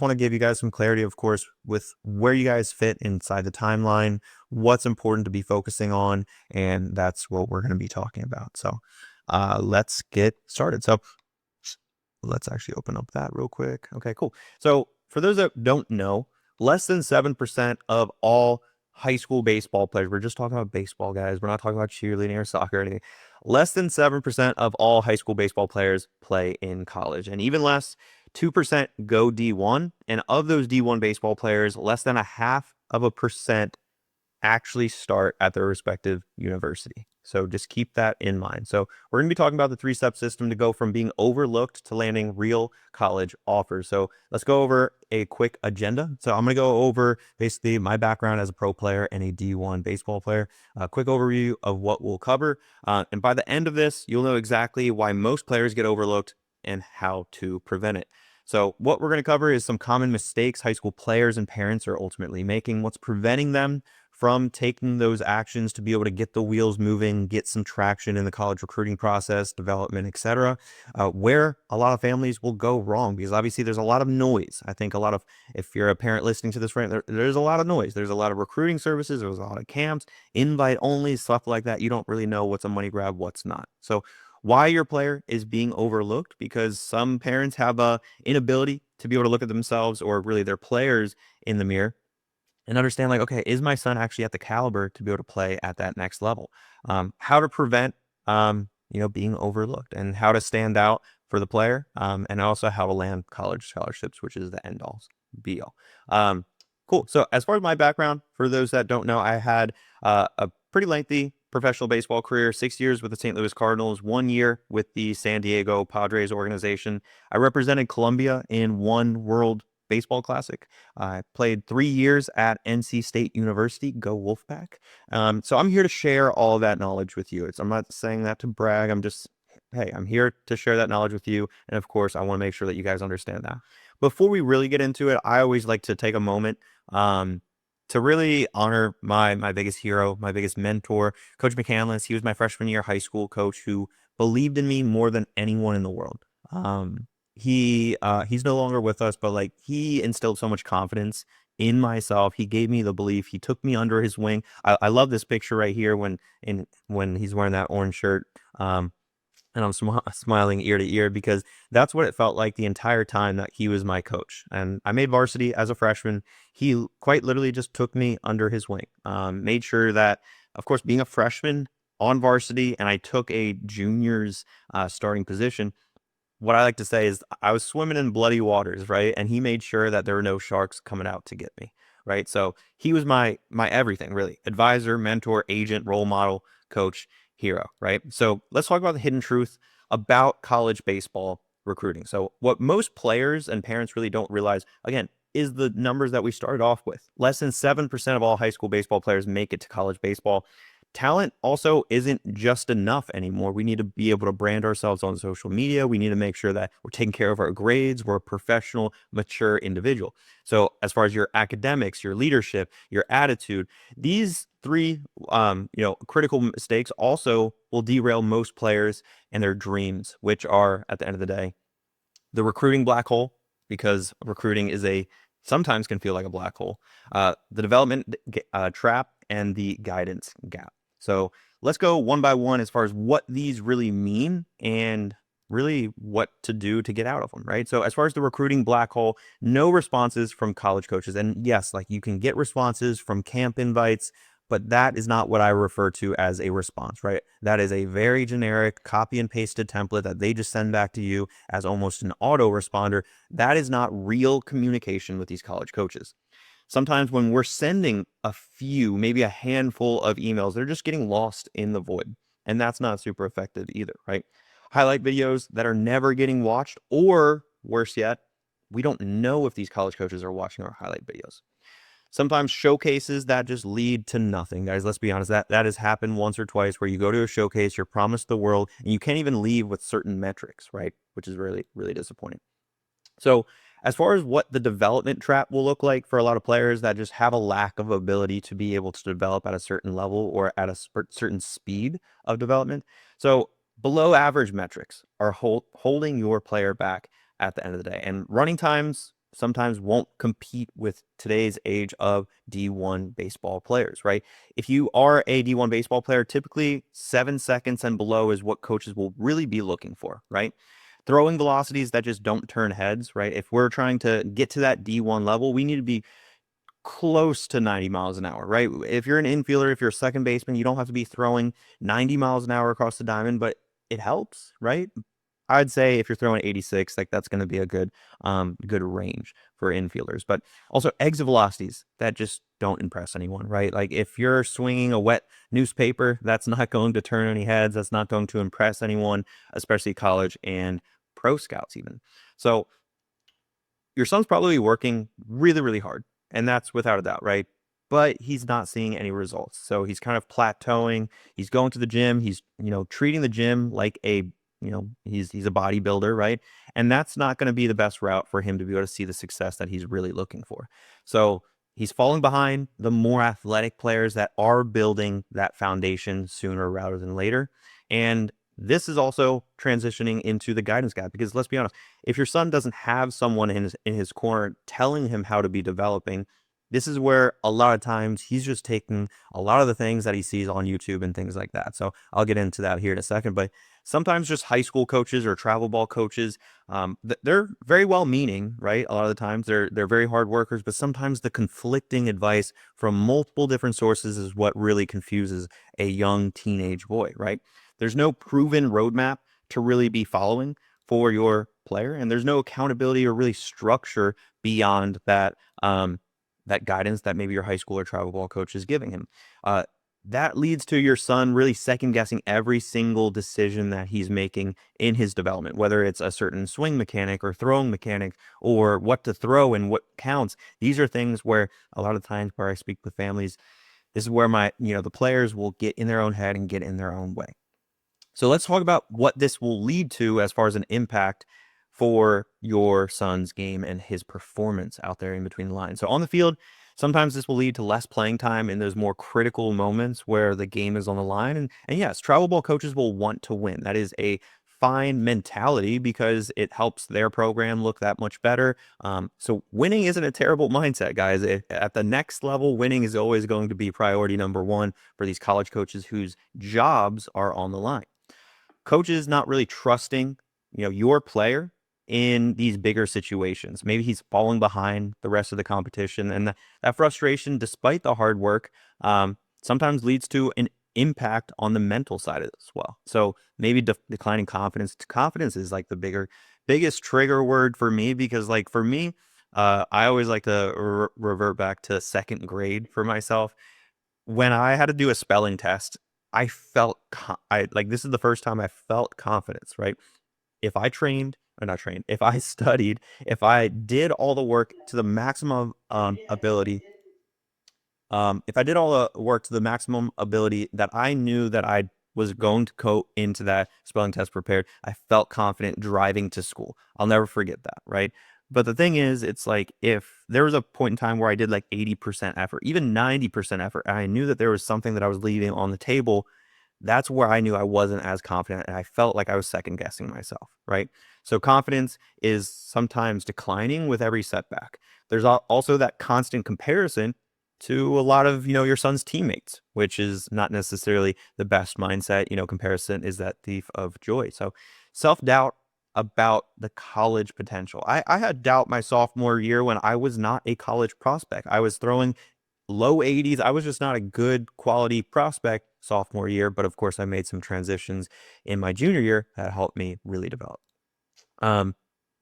want to give you guys some clarity, of course, with where you guys fit inside the timeline, what's important to be focusing on, and that's what we're going to be talking about. So let's get started. So let's actually open up that real quick. Okay, cool. So for those that don't know, less than 7% of all high school baseball players, we're just talking about baseball, guys. We're not talking about cheerleading or soccer or anything. Less than 7% of all high school baseball players play in college. And even less, 2% go D1. And of those D1 baseball players, less than a half of a percent actually start at their respective university. So just keep that in mind. So we're going to be talking about the three-step system to go from being overlooked to landing real college offers. So let's go over a quick agenda. So I'm going to go over basically my background as a pro player and a D1 baseball player, a quick overview of what we'll cover. And by the end of this, you'll know exactly why most players get overlooked and how to prevent it. So what we're going to cover is some common mistakes high school players and parents are ultimately making, what's preventing them from taking those actions to be able to get the wheels moving, get some traction in the college recruiting process, development, etc. Where a lot of families will go wrong, because obviously there's a lot of noise. I think a lot of, if you're a parent listening to this right, there's a lot of noise. There's a lot of recruiting services. There's a lot of camps, invite only, stuff like that. You don't really know what's a money grab, what's not. So why your player is being overlooked, because some parents have a inability to be able to look at themselves or really their players in the mirror and understand, like, okay, is my son actually at the caliber to be able to play at that next level? How to prevent, being overlooked, and how to stand out for the player, and also how to land college scholarships, which is the end all be all. Cool. So as far as my background, for those that don't know, I had a pretty lengthy professional baseball career, 6 years with the St. Louis Cardinals, 1 year with the San Diego Padres organization. I represented Columbia in one World Baseball Classic. I played 3 years at NC State University. Go Wolfpack. So I'm here to share all that knowledge with you. I'm not saying that to brag. I'm here to share that knowledge with you. And of course, I want to make sure that you guys understand that. Before we really get into it, I always like to take a moment to really honor my biggest hero, my biggest mentor, Coach McCandless. He was my freshman year high school coach who believed in me more than anyone in the world. He's no longer with us, but like, he instilled so much confidence in myself. He gave me the belief. He took me under his wing. I love this picture right here when he's wearing that orange shirt. And I'm smiling ear to ear, because that's what it felt like the entire time that he was my coach. And I made varsity as a freshman. He quite literally just took me under his wing, made sure that, of course, being a freshman on varsity, and I took a junior's starting position. What I like to say is I was swimming in bloody waters, right? And he made sure that there were no sharks coming out to get me, right? So he was my everything, really. Advisor, mentor, agent, role model, coach, hero, right? So let's talk about the hidden truth about college baseball recruiting. So what most players and parents really don't realize, again, is the numbers that we started off with. Less than 7% of all high school baseball players make it to college baseball. Talent also isn't just enough anymore. We need to be able to brand ourselves on social media. We need to make sure that we're taking care of our grades. We're a professional, mature individual. So as far as your academics, your leadership, your attitude, these three, critical mistakes also will derail most players and their dreams, which are, at the end of the day, the recruiting black hole, because recruiting sometimes can feel like a black hole, the development trap, and the guidance gap. So let's go one by one as far as what these really mean and really what to do to get out of them, right? So as far as the recruiting black hole, no responses from college coaches. And yes, like, you can get responses from camp invites, but that is not what I refer to as a response, right? That is a very generic copy and pasted template that they just send back to you as almost an autoresponder. That is not real communication with these college coaches. Sometimes when we're sending a few, maybe a handful of emails, they're just getting lost in the void. And that's not super effective either, right? Highlight videos that are never getting watched, or worse yet, we don't know if these college coaches are watching our highlight videos. Sometimes showcases that just lead to nothing, guys. Let's be honest. That has happened once or twice, where you go to a showcase, you're promised the world, and you can't even leave with certain metrics, right? Which is really, really disappointing. So as far as what the development trap will look like for a lot of players that just have a lack of ability to be able to develop at a certain level or at a certain speed of development. So below average metrics are holding your player back at the end of the day. And running times sometimes won't compete with today's age of D1 baseball players, right? If you are a D1 baseball player, typically 7 seconds and below is what coaches will really be looking for, right? Throwing velocities that just don't turn heads, right? If we're trying to get to that D1 level, we need to be close to 90 miles an hour, right? If you're an infielder, if you're a second baseman, you don't have to be throwing 90 miles an hour across the diamond, but it helps, right? I'd say if you're throwing 86, like that's going to be a good range for infielders. But also exit velocities that just don't impress anyone, right? Like if you're swinging a wet newspaper, that's not going to turn any heads. That's not going to impress anyone, especially college and pro scouts even. So your son's probably working really, really hard, and that's without a doubt, right? But he's not seeing any results. So he's kind of plateauing. He's going to the gym. He's, treating the gym like he's a bodybuilder, right? And that's not going to be the best route for him to be able to see the success that he's really looking for. So he's falling behind the more athletic players that are building that foundation sooner rather than later. And this is also transitioning into the guidance gap because let's be honest, if your son doesn't have someone in his corner telling him how to be developing, this is where a lot of times he's just taking a lot of the things that he sees on YouTube and things like that. So I'll get into that here in a second. But sometimes just high school coaches or travel ball coaches, they're very well meaning, right? A lot of the times they're very hard workers, but sometimes the conflicting advice from multiple different sources is what really confuses a young teenage boy, right? There's no proven roadmap to really be following for your player, and there's no accountability or really structure beyond that guidance that maybe your high school or travel ball coach is giving him. That leads to your son really second guessing every single decision that he's making in his development, whether it's a certain swing mechanic or throwing mechanic or what to throw and what counts. These are things where a lot of times where I speak with families, this is where the players will get in their own head and get in their own way. So let's talk about what this will lead to as far as an impact for your son's game and his performance out there in between the lines. So on the field, sometimes this will lead to less playing time in those more critical moments where the game is on the line. And yes, travel ball coaches will want to win. That is a fine mentality because it helps their program look that much better. So winning isn't a terrible mindset, guys. At the next level, winning is always going to be priority number one for these college coaches whose jobs are on the line. Coaches not really trusting, your player in these bigger situations. Maybe he's falling behind the rest of the competition, and that frustration, despite the hard work, sometimes leads to an impact on the mental side as well. So maybe declining confidence. Confidence is like the biggest trigger word for me because, like for me, I always like to revert back to second grade for myself when I had to do a spelling test. I felt this is the first time I felt confidence, right? If I trained or not trained, if I studied, if I did all the work to the maximum ability, if I did all the work to the maximum ability that I knew that I was going to go into that spelling test prepared, I felt confident driving to school. I'll never forget that, right? But the thing is, it's like if there was a point in time where I did like 80% effort, even 90% effort, and I knew that there was something that I was leaving on the table, that's where I knew I wasn't as confident and I felt like I was second guessing myself, right? So confidence is sometimes declining with every setback. There's also that constant comparison to a lot of, your son's teammates, which is not necessarily the best mindset. Comparison is that thief of joy. So self-doubt about the college potential. I had doubt my sophomore year when I was not a college prospect. I was throwing low 80s. I was just not a good quality prospect sophomore year, but of course I made some transitions in my junior year that helped me really develop.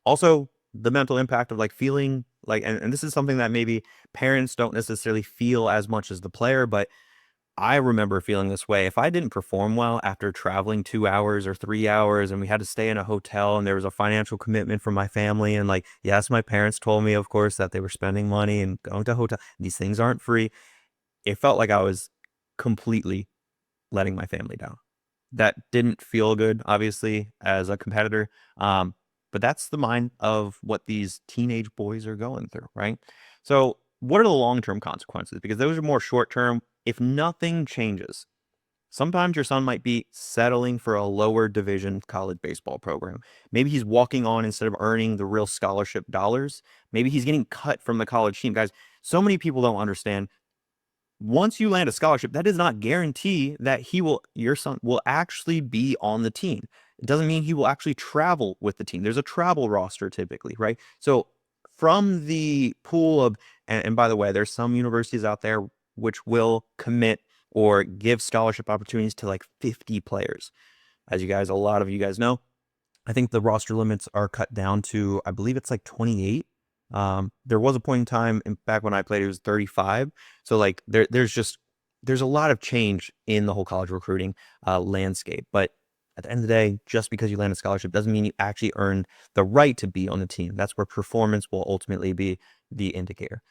Also the mental impact of like feeling like, and this is something that maybe parents don't necessarily feel as much as the player, but I remember feeling this way. If I didn't perform well after traveling 2 hours or 3 hours and we had to stay in a hotel and there was a financial commitment from my family, and like, yes, my parents told me, of course, that they were spending money and going to hotel. These things aren't free. It felt like I was completely letting my family down. That didn't feel good, obviously, as a competitor. But that's the mind of what these teenage boys are going through, right? So what are the long-term consequences? Because those are more short-term. If nothing changes, Sometimes your son might be settling for a lower division college baseball program. Maybe he's walking on instead of earning the real scholarship dollars. Maybe he's getting cut from the college team. Guys, so many people don't understand. Once you land a scholarship, that does not guarantee that your son will actually be on the team. It doesn't mean he will actually travel with the team. There's a travel roster typically, right? So from the pool of, and by the way, there's some universities out there which will commit or give scholarship opportunities to like 50 players. As a lot of you guys know, I think the roster limits are cut down to, I believe it's like 28. There was a point in time back when I played, it was 35. So like there's a lot of change in the whole college recruiting landscape. But at the end of the day, just because you land a scholarship doesn't mean you actually earn the right to be on the team. That's where performance will ultimately be the indicator.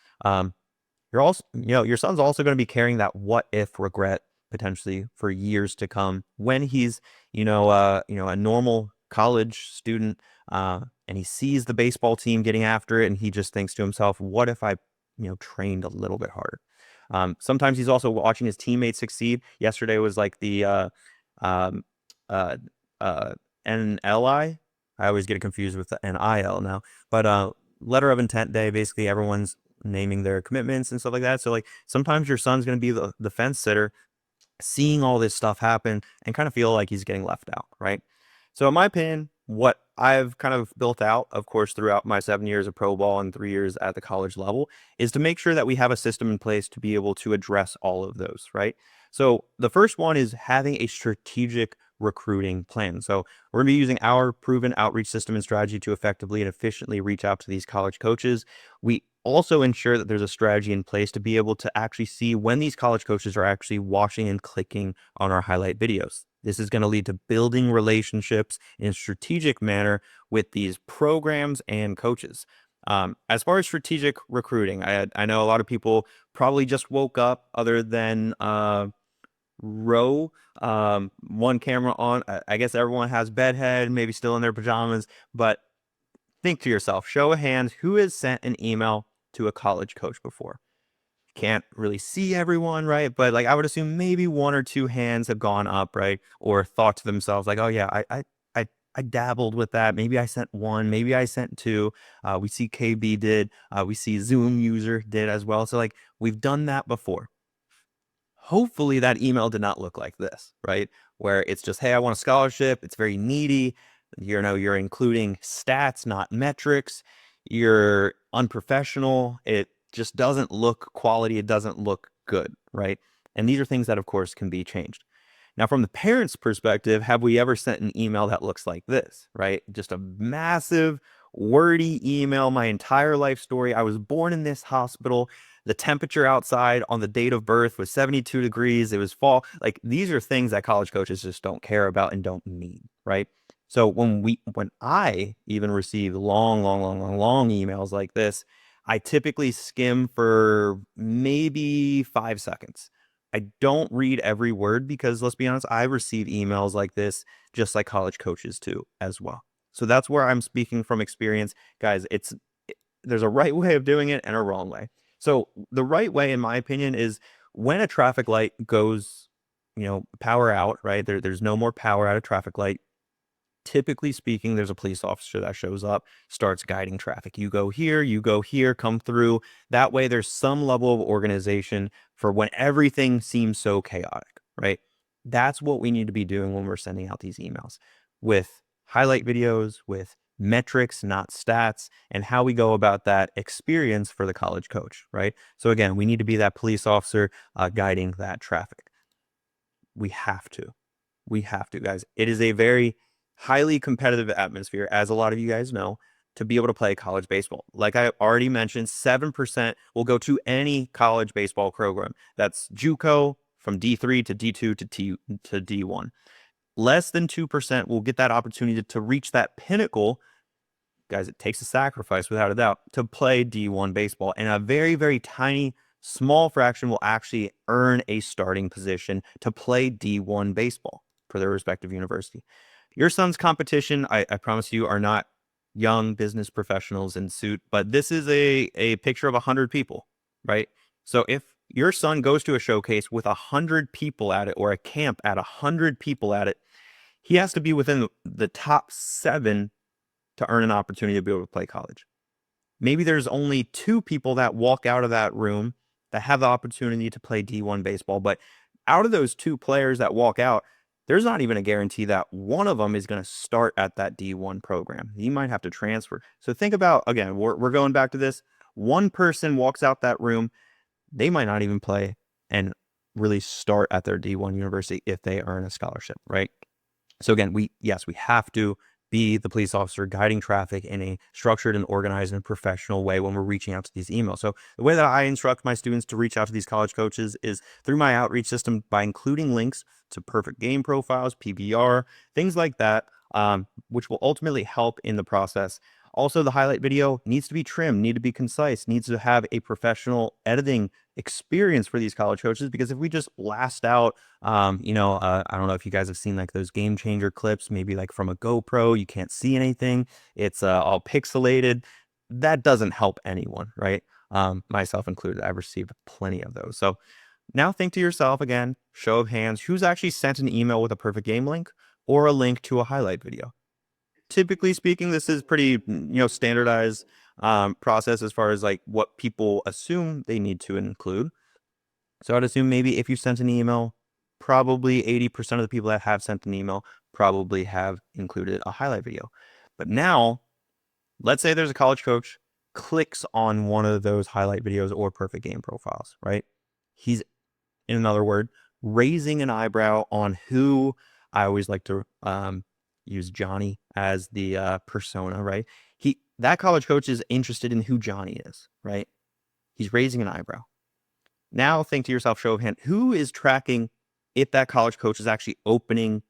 You're also, your son's also going to be carrying that what if regret potentially for years to come when he's, a normal college student, and he sees the baseball team getting after it, and he just thinks to himself, what if I, trained a little bit harder? Sometimes he's also watching his teammates succeed. Yesterday was like the um, uh, NLI. I always get it confused with the NIL now, but letter of intent day. Basically, everyone's naming their commitments and stuff like that. So like sometimes your son's going to be the fence sitter, seeing all this stuff happen and kind of feel like he's getting left out, right? So in my opinion, what I've kind of built out, of course, throughout my 7 years of pro ball and 3 years at the college level, is to make sure that we have a system in place to be able to address all of those, right? So the first one is having a strategic recruiting plan. So we're going to be using our proven outreach system and strategy to effectively and efficiently reach out to these college coaches. We also ensure that there's a strategy in place to be able to actually see when these college coaches are actually watching and clicking on our highlight videos. This is going to lead to building relationships in a strategic manner with these programs and coaches. As far as strategic recruiting, I know a lot of people probably just woke up other than one camera on. I guess everyone has bedhead, maybe still in their pajamas, but think to yourself, show of hands, who has sent an email to a college coach before? Can't really see everyone, right? But like I would assume maybe one or two hands have gone up, right? Or thought to themselves like, oh yeah, I dabbled with that. Maybe I sent one, maybe I sent two. We see KB did, we see Zoom user did as well. So like we've done that before. Hopefully that email did not look like this, right? Where it's just, hey, I want a scholarship. It's very needy. You're including stats, not metrics. You're unprofessional. It just doesn't look quality. It doesn't look good, right? And these are things that, of course, can be changed. Now, from the parent's perspective, have we ever sent an email that looks like this, right? Just a massive, wordy email, my entire life story. I was born in this hospital. The temperature outside on the date of birth was 72 degrees. It was fall. Like these are things that college coaches just don't care about and don't need, right? So when I even receive long emails like this, I typically skim for maybe 5 seconds. I don't read every word because let's be honest, I receive emails like this just like college coaches too as well. So that's where I'm speaking from experience. Guys, there's a right way of doing it and a wrong way. So the right way, in my opinion, is when a traffic light goes, power out, right? There's no more power at a traffic light. Typically speaking, there's a police officer that shows up, starts guiding traffic. You go here, come through. That way, there's some level of organization for when everything seems so chaotic, right? That's what we need to be doing when we're sending out these emails with highlight videos, with metrics, not stats, and how we go about that experience for the college coach, right? So again, we need to be that police officer guiding that traffic. We have to. We have to, guys. It is a very highly competitive atmosphere, as a lot of you guys know, to be able to play college baseball. Like I already mentioned, 7% will go to any college baseball program. That's JUCO from D3 to D2 to D1. Less than 2% will get that opportunity to reach that pinnacle. Guys, it takes a sacrifice without a doubt to play D1 baseball. And a very, very tiny, small fraction will actually earn a starting position to play D1 baseball for their respective university. Your son's competition, I promise you, are not young business professionals in suit, but this is a picture of 100 people, right? So if your son goes to a showcase with 100 people at it, or a camp at 100 people at it, he has to be within the top 7 to earn an opportunity to be able to play college. Maybe there's only 2 people that walk out of that room that have the opportunity to play D1 baseball, but out of those 2 players that walk out, there's not even a guarantee that one of them is going to start at that D1 program. He might have to transfer. So think about, again, we're going back to this. One person walks out that room, they might not even play and really start at their D1 university if they earn a scholarship, right? So again, we have to be the police officer guiding traffic in a structured and organized and professional way when we're reaching out to these emails. So the way that I instruct my students to reach out to these college coaches is through my outreach system by including links to perfect game profiles, PBR, things like that, which will ultimately help in the process. Also, the highlight video needs to be trimmed, need to be concise, needs to have a professional editing experience for these college coaches, because if we just blast out, I don't know if you guys have seen like those game changer clips, maybe like from a GoPro, you can't see anything. It's all pixelated. That doesn't help anyone, right? Myself included. I've received plenty of those. So now think to yourself again, show of hands, who's actually sent an email with a perfect game link or a link to a highlight video? Typically speaking, this is pretty, standardized process as far as like what people assume they need to include. So I'd assume maybe if you sent an email, probably 80% of the people that have sent an email probably have included a highlight video. But now, let's say there's a college coach clicks on one of those highlight videos or perfect game profiles, right? He's, in another word, raising an eyebrow on who, I always like to use Johnny as the persona, right? That college coach is interested in who Johnny is, right? He's raising an eyebrow. Now think to yourself, show of hand, who is tracking if that college coach is actually opening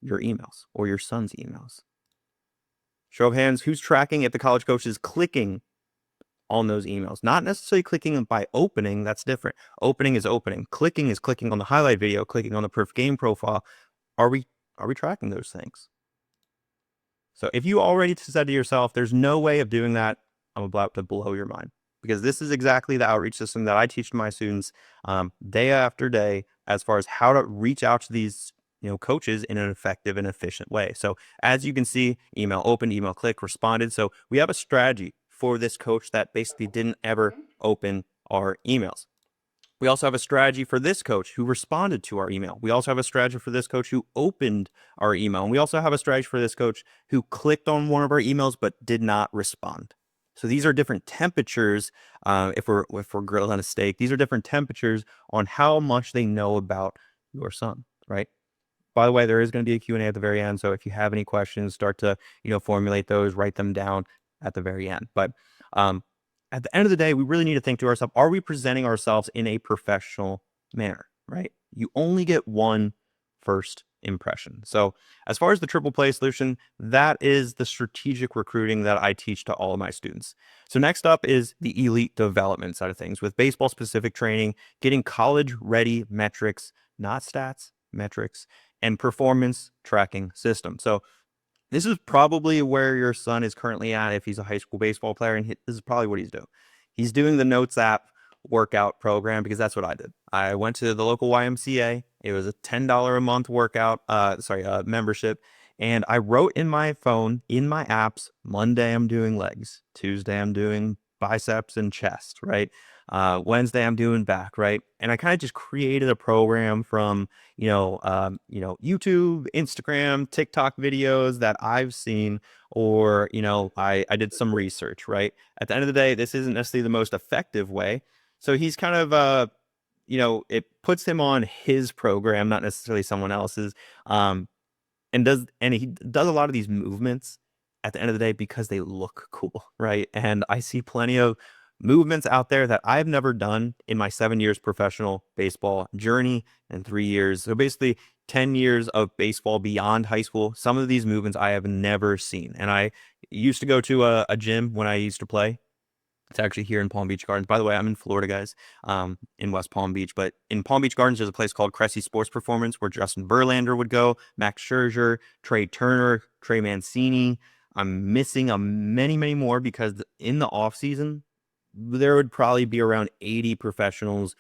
your emails or your son's emails? Show of hands, who's tracking if the college coach is clicking on those emails? Not necessarily clicking by opening, that's different. Opening is opening. Clicking is clicking on the highlight video, clicking on the perfect game profile. Are we tracking those things? So if you already said to yourself, there's no way of doing that, I'm about to blow your mind, because this is exactly the outreach system that I teach to my students day after day, as far as how to reach out to these coaches in an effective and efficient way. So as you can see, email opened, email click, responded. So we have a strategy for this coach that basically didn't ever open our emails. We also have a strategy for this coach who responded to our email. We also have a strategy for this coach who opened our email. And we also have a strategy for this coach who clicked on one of our emails but did not respond. So these are different temperatures. If we're grilling a steak, these are different temperatures on how much they know about your son, right? By the way, there is going to be a Q&A at the very end. So if you have any questions, start to formulate those, write them down at the very end. But at the end of the day, we really need to think to ourselves, are we presenting ourselves in a professional manner, right? You only get one first impression. So as far as the triple play solution, that is the strategic recruiting that I teach to all of my students. So next up is the elite development side of things with baseball specific training, getting college ready metrics, not stats, metrics, and performance tracking system. So this is probably where your son is currently at if he's a high school baseball player, and this is probably what he's doing. He's doing the Notes app workout program, because that's what I did. I went to the local YMCA. It was a $10 a month workout, membership. And I wrote in my phone, in my apps, Monday I'm doing legs, Tuesday I'm doing biceps and chest, right? Wednesday I'm doing back, right? And I kind of just created a program from, YouTube, Instagram, TikTok videos that I've seen, or, I did some research, right? At the end of the day, this isn't necessarily the most effective way. So he's kind of, it puts him on his program, not necessarily someone else's. And he does a lot of these movements at the end of the day because they look cool, right? And I see plenty of movements out there that I've never done in my 7 years professional baseball journey and 3 years. So basically 10 years of baseball beyond high school. Some of these movements I have never seen. And I used to go to a gym when I used to play. It's actually here in Palm Beach Gardens. By the way, I'm in Florida, guys, in West Palm Beach. But in Palm Beach Gardens, there's a place called Cressy Sports Performance where Justin Verlander would go, Max Scherzer, Trey Turner, Trey Mancini. I'm missing many, many more because in the off season, there would probably be around 80 professionals,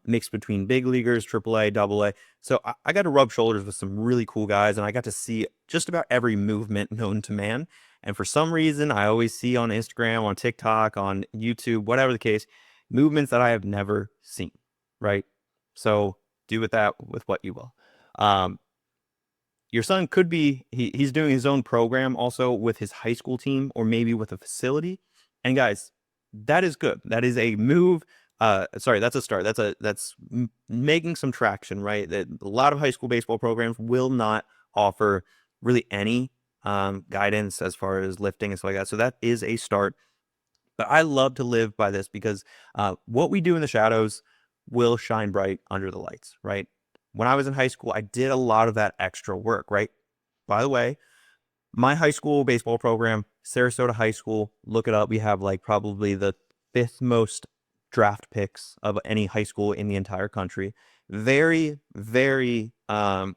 mixed between big leaguers, AAA, AA. So I got to rub shoulders with some really cool guys, and I got to see just about every movement known to man. And for some reason, I always see on Instagram, on TikTok, on YouTube, whatever the case, movements that I have never seen, right? So do with that with what you will. Your son could be, he's doing his own program also with his high school team or maybe with a facility. And guys, that is good. That is a move. Sorry, that's a start. That's making some traction, right? That a lot of high school baseball programs will not offer really any guidance as far as lifting and stuff like that. So that is a start. But I love to live by this because what we do in the shadows will shine bright under the lights, right? When I was in high school, I did a lot of that extra work, right? By the way, my high school baseball program, Sarasota High School, look it up. We have like probably the 5th most draft picks of any high school in the entire country. Very, very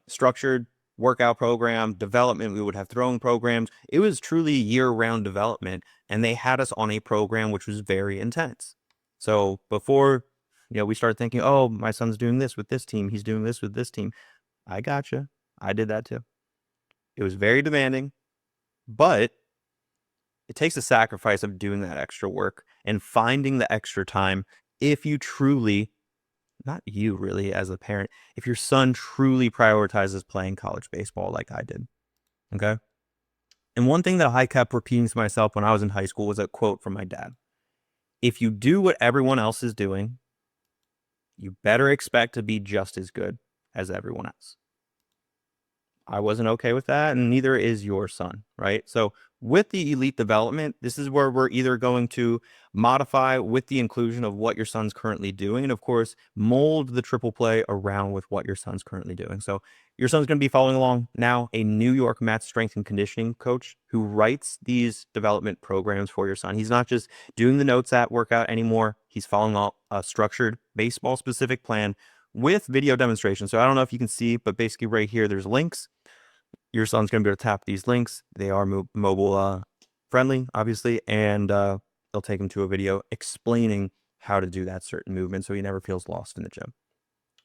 structured workout program, development. We would have throwing programs. It was truly year-round development, and they had us on a program which was very intense. So before, we start thinking, oh, my son's doing this with this team, he's doing this with this team. I gotcha. I did that too. It was very demanding, but it takes a sacrifice of doing that extra work and finding the extra time if you truly, not you really as a parent, if your son truly prioritizes playing college baseball like I did. Okay. And one thing that I kept repeating to myself when I was in high school was a quote from my dad. If you do what everyone else is doing, you better expect to be just as good as everyone else. I wasn't okay with that, and neither is your son, right? So with the elite development, this is where we're either going to modify with the inclusion of what your son's currently doing, and of course, mold the triple play around with what your son's currently doing. So your son's going to be following along now a New York Mets strength and conditioning coach who writes these development programs for your son. He's not just doing the notes at workout anymore. He's following a structured baseball specific plan with video demonstration. So I don't know if you can see, but basically right here, there's links. Your son's going to be able to tap these links. They are mobile friendly, obviously, and they'll take him to a video explaining how to do that certain movement so he never feels lost in the gym.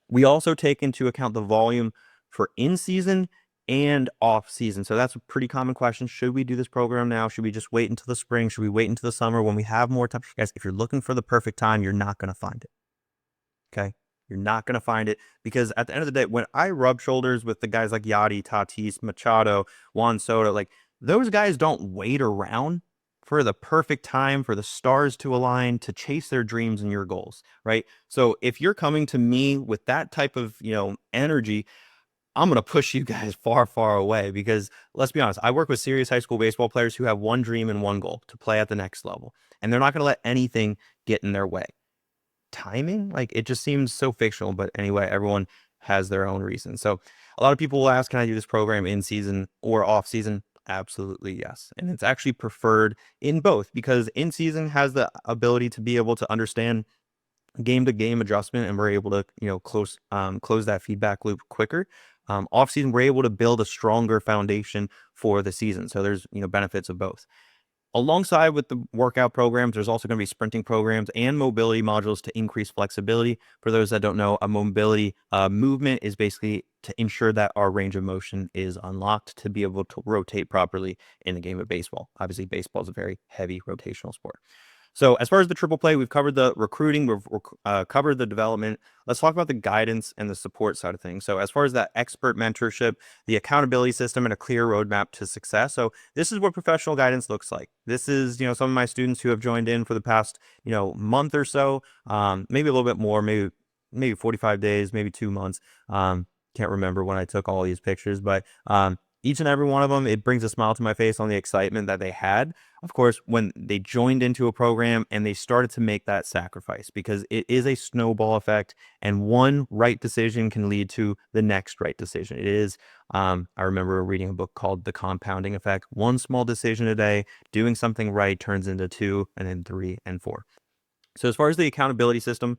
We also take into account the volume for in-season and off-season. So that's a pretty common question. Should we do this program now? Should we just wait until the spring? Should we wait until the summer when we have more time? Guys, if you're looking for the perfect time, you're not going to find it. Okay? You're not going to find it because at the end of the day, when I rub shoulders with the guys like Yadi, Tatis, Machado, Juan Soto, like those guys don't wait around for the perfect time for the stars to align to chase their dreams and your goals, right? So if you're coming to me with that type of, energy, I'm going to push you guys far, far away because let's be honest, I work with serious high school baseball players who have one dream and one goal to play at the next level, and they're not going to let anything get in their way. Timing, like it just seems so fictional, but anyway, everyone has their own reasons. So a lot of people will ask, can I do this program in season or off season? Absolutely yes. And it's actually preferred in both because in season has the ability to be able to understand game to game adjustment, and we're able to close that feedback loop quicker. Off season, we're able to build a stronger foundation for the season. So there's benefits of both. Alongside with the workout programs, there's also going to be sprinting programs and mobility modules to increase flexibility. For those that don't know, a mobility movement is basically to ensure that our range of motion is unlocked to be able to rotate properly in the game of baseball. Obviously, baseball is a very heavy rotational sport. So as far as the triple play, we've covered the recruiting, we've covered the development. Let's talk about the guidance and the support side of things. So as far as that expert mentorship, the accountability system, and a clear roadmap to success. So this is what professional guidance looks like. This is, some of my students who have joined in for the past, month or so, maybe a little bit more, maybe 45 days, maybe 2 months. Can't remember when I took all these pictures, but each and every one of them, it brings a smile to my face on the excitement that they had, of course, when they joined into a program and they started to make that sacrifice, because it is a snowball effect, and one right decision can lead to the next right decision. It is, I remember reading a book called The Compounding Effect. One small decision a day, doing something right turns into 2 and then 3 and 4. So as far as the accountability system,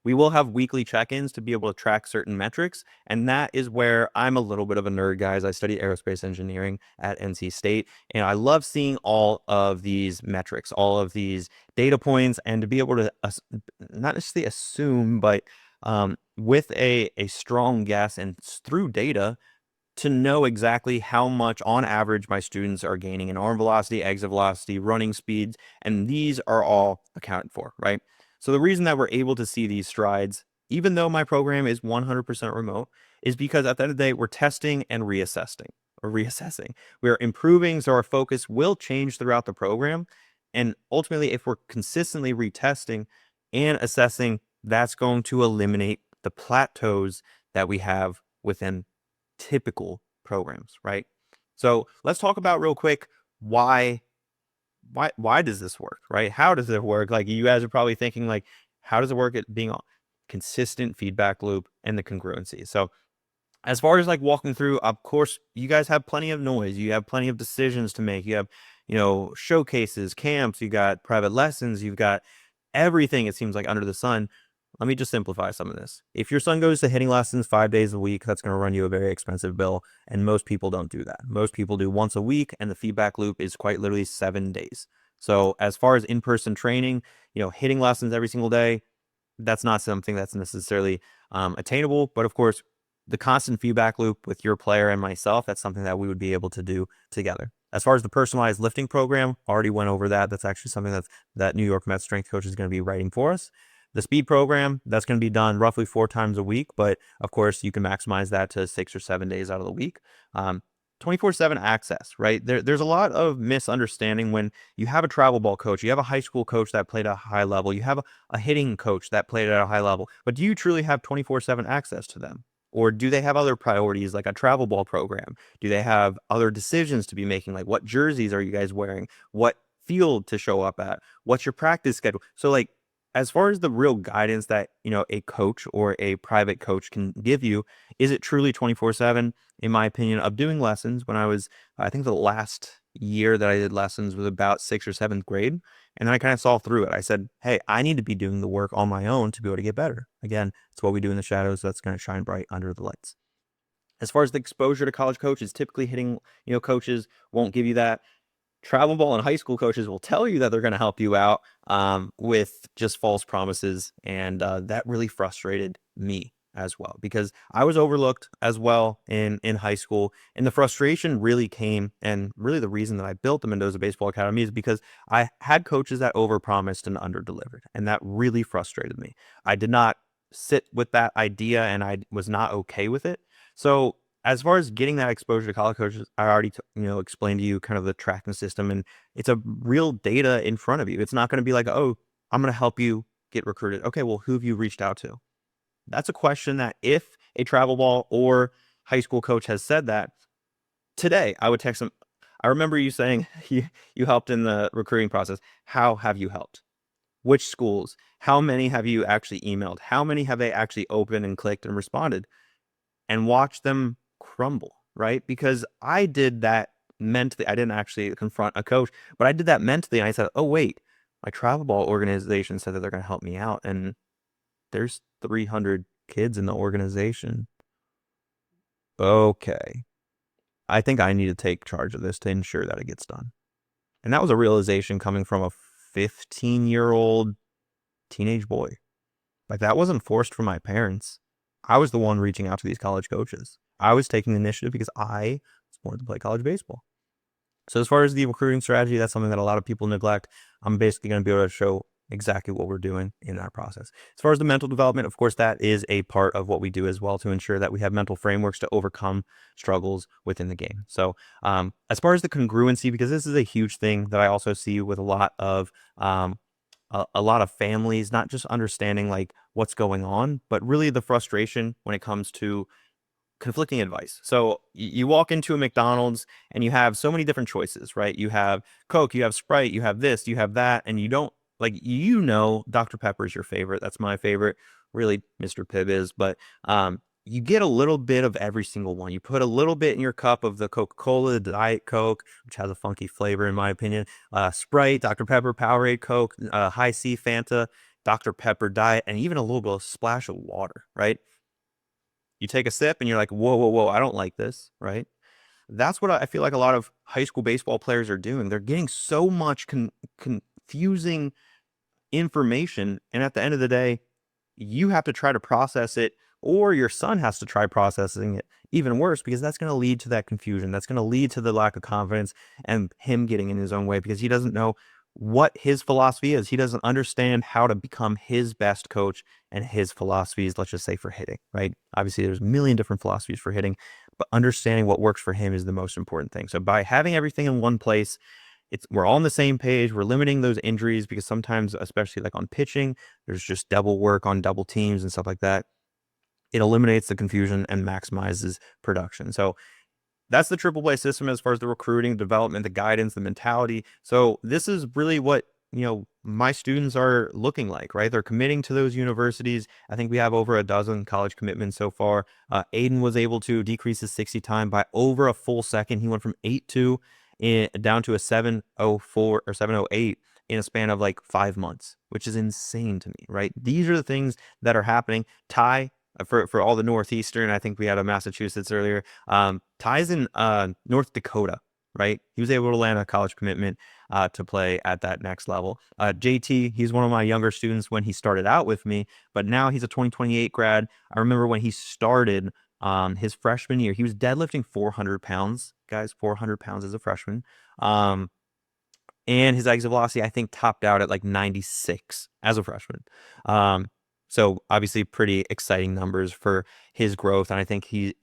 We will have weekly check-ins to be able to track certain metrics, and that is where I'm a little bit of a nerd, guys. I studied aerospace engineering at NC State, and I love seeing all of these metrics, all of these data points, and to be able to not necessarily assume, but with a strong guess and through data to know exactly how much on average my students are gaining in arm velocity, exit velocity, running speeds, and these are all accounted for, right? So the reason that we're able to see these strides, even though my program is 100% remote, is because at the end of the day, we're testing and reassessing. We're improving, so our focus will change throughout the program. And ultimately, if we're consistently retesting and assessing, that's going to eliminate the plateaus that we have within typical programs, right? So let's talk about real quick why does this work, right? How does it work? Like you guys are probably thinking like, how does it work at being a consistent feedback loop and the congruency? So as far as like walking through, of course, you guys have plenty of noise. You have plenty of decisions to make. You have, showcases, camps, you got private lessons, you've got everything, it seems like, under the sun. Let me just simplify some of this. If your son goes to hitting lessons 5 days a week, that's going to run you a very expensive bill. And most people don't do that. Most people do once a week, and the feedback loop is quite literally 7 days. So as far as in-person training, hitting lessons every single day, that's not something that's necessarily attainable. But of course, the constant feedback loop with your player and myself, that's something that we would be able to do together. As far as the personalized lifting program, already went over that. That's actually something that New York Mets strength coach is going to be writing for us. The speed program, that's going to be done roughly 4 times a week, but of course you can maximize that to 6 or 7 days out of the week. 24/7 access, right? There's a lot of misunderstanding when you have a travel ball coach, you have a high school coach that played at a high level, you have a hitting coach that played at a high level, but do you truly have 24/7 access to them? Or do they have other priorities like a travel ball program? Do they have other decisions to be making? Like what jerseys are you guys wearing? What field to show up at? What's your practice schedule? So like, as far as the real guidance that, a coach or a private coach can give you, is it truly 24/7? In my opinion, of doing lessons when I think the last year that I did lessons was about 6th or 7th grade. And then I kind of saw through it. I said, hey, I need to be doing the work on my own to be able to get better. Again, it's what we do in the shadows that's going to shine bright under the lights. As far as the exposure to college coaches, typically hitting, coaches won't give you that. Travel ball and high school coaches will tell you that they're going to help you out with just false promises. And that really frustrated me as well, because I was overlooked as well in high school. And the frustration really came, and really the reason that I built the Mendoza Baseball Academy is because I had coaches that overpromised and underdelivered. And that really frustrated me. I did not sit with that idea, and I was not okay with it. So as far as getting that exposure to college coaches, I already explained to you kind of the tracking system, and it's a real data in front of you. It's not going to be like, oh, I'm going to help you get recruited. Okay, well, who have you reached out to? That's a question that if a travel ball or high school coach has said that today, I would text them. I remember you saying you helped in the recruiting process. How have you helped? Which schools? How many have you actually emailed? How many have they actually opened and clicked and responded? And watch them crumble, right? Because I did that mentally. I didn't actually confront a coach, but I did that mentally. And I said, oh, wait, my travel ball organization said that they're going to help me out. And there's 300 kids in the organization. Okay. I think I need to take charge of this to ensure that it gets done. And that was a realization coming from a 15-year-old teenage boy. Like that wasn't forced from my parents. I was the one reaching out to these college coaches. I was taking the initiative because I wanted to play college baseball. So as far as the recruiting strategy, that's something that a lot of people neglect. I'm basically going to be able to show exactly what we're doing in that process. As far as the mental development, of course, that is a part of what we do as well to ensure that we have mental frameworks to overcome struggles within the game. So as far as the congruency, because this is a huge thing that I also see with a lot of families, not just understanding like what's going on, but really the frustration when it comes to conflicting advice. So you walk into a McDonald's and you have so many different choices, right? You have Coke, you have Sprite, you have this, you have that, and you don't Dr. Pepper is your favorite. That's my favorite. Really, Mr. Pibb is, but you get a little bit of every single one. You put a little bit in your cup of the Coca-Cola, the Diet Coke, which has a funky flavor in my opinion. Sprite, Dr. Pepper, Powerade, Coke, High C, Fanta, Dr. Pepper diet, and even a little bit of splash of water, right? You take a sip and you're like, whoa, whoa, whoa, I don't like this, right? That's what I feel like a lot of high school baseball players are doing. They're getting so much confusing information. And at the end of the day, you have to try to process it, or your son has to try processing it even worse, because that's going to lead to that confusion. That's going to lead to the lack of confidence and him getting in his own way because he doesn't know what his philosophy is. He doesn't understand how to become his best coach and his philosophies, let's just say for hitting, right? Obviously, there's a million different philosophies for hitting, but understanding what works for him is the most important thing. So by having everything in one place, we're all on the same page. We're limiting those injuries because sometimes, especially like on pitching, there's just double work on double teams and stuff like that. It eliminates the confusion and maximizes production. So that's the triple play system as far as the recruiting, development, the guidance, the mentality. So this is really what, my students are looking like, right? They're committing to those universities. I think we have over a dozen college commitments so far. Aiden was able to decrease his 60 time by over a full second. He went from 8.2 down to a 7.04 or 7.08 in a span of like 5 months, which is insane to me, right? These are the things that are happening. Ty, for all the Northeastern, I think we had a Massachusetts earlier. Ty's in North Dakota, right? He was able to land a college commitment to play at that next level. JT, he's one of my younger students when he started out with me, but now he's a 2028 grad. I remember when he started his freshman year, he was deadlifting 400 pounds, guys, 400 pounds as a freshman. And his exit velocity, I think, topped out at like 96 as a freshman. So obviously pretty exciting numbers for his growth. And I think he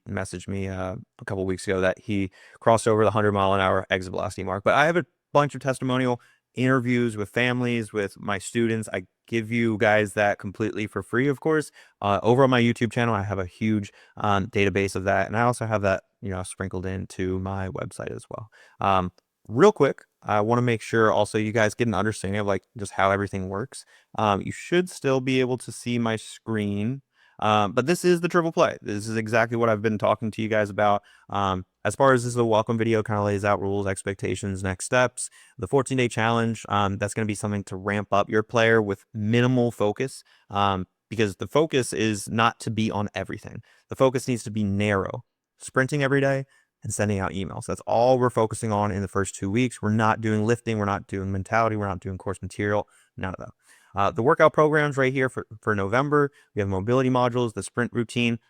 messaged me a couple weeks ago that he crossed over the 100-mile-an-hour exit velocity mark. But I have a bunch of testimonial interviews with families, with my students. I give you guys that completely for free, of course. Over on my YouTube channel, I have a huge database of that. And I also have that, sprinkled into my website as well. Real quick, I want to make sure also you guys get an understanding of like just how everything works. You should still be able to see my screen. But this is the triple play. This is exactly what I've been talking to you guys about. As far as this is a welcome video, kind of lays out rules, expectations, next steps. The 14-day challenge, that's going to be something to ramp up your player with minimal focus. Because the focus is not to be on everything. The focus needs to be narrow. Sprinting every day and sending out emails. That's all we're focusing on in the first 2 weeks. We're not doing lifting. We're not doing mentality. We're not doing course material. None of that. The workout programs right here for November. We have mobility modules, the sprint routine.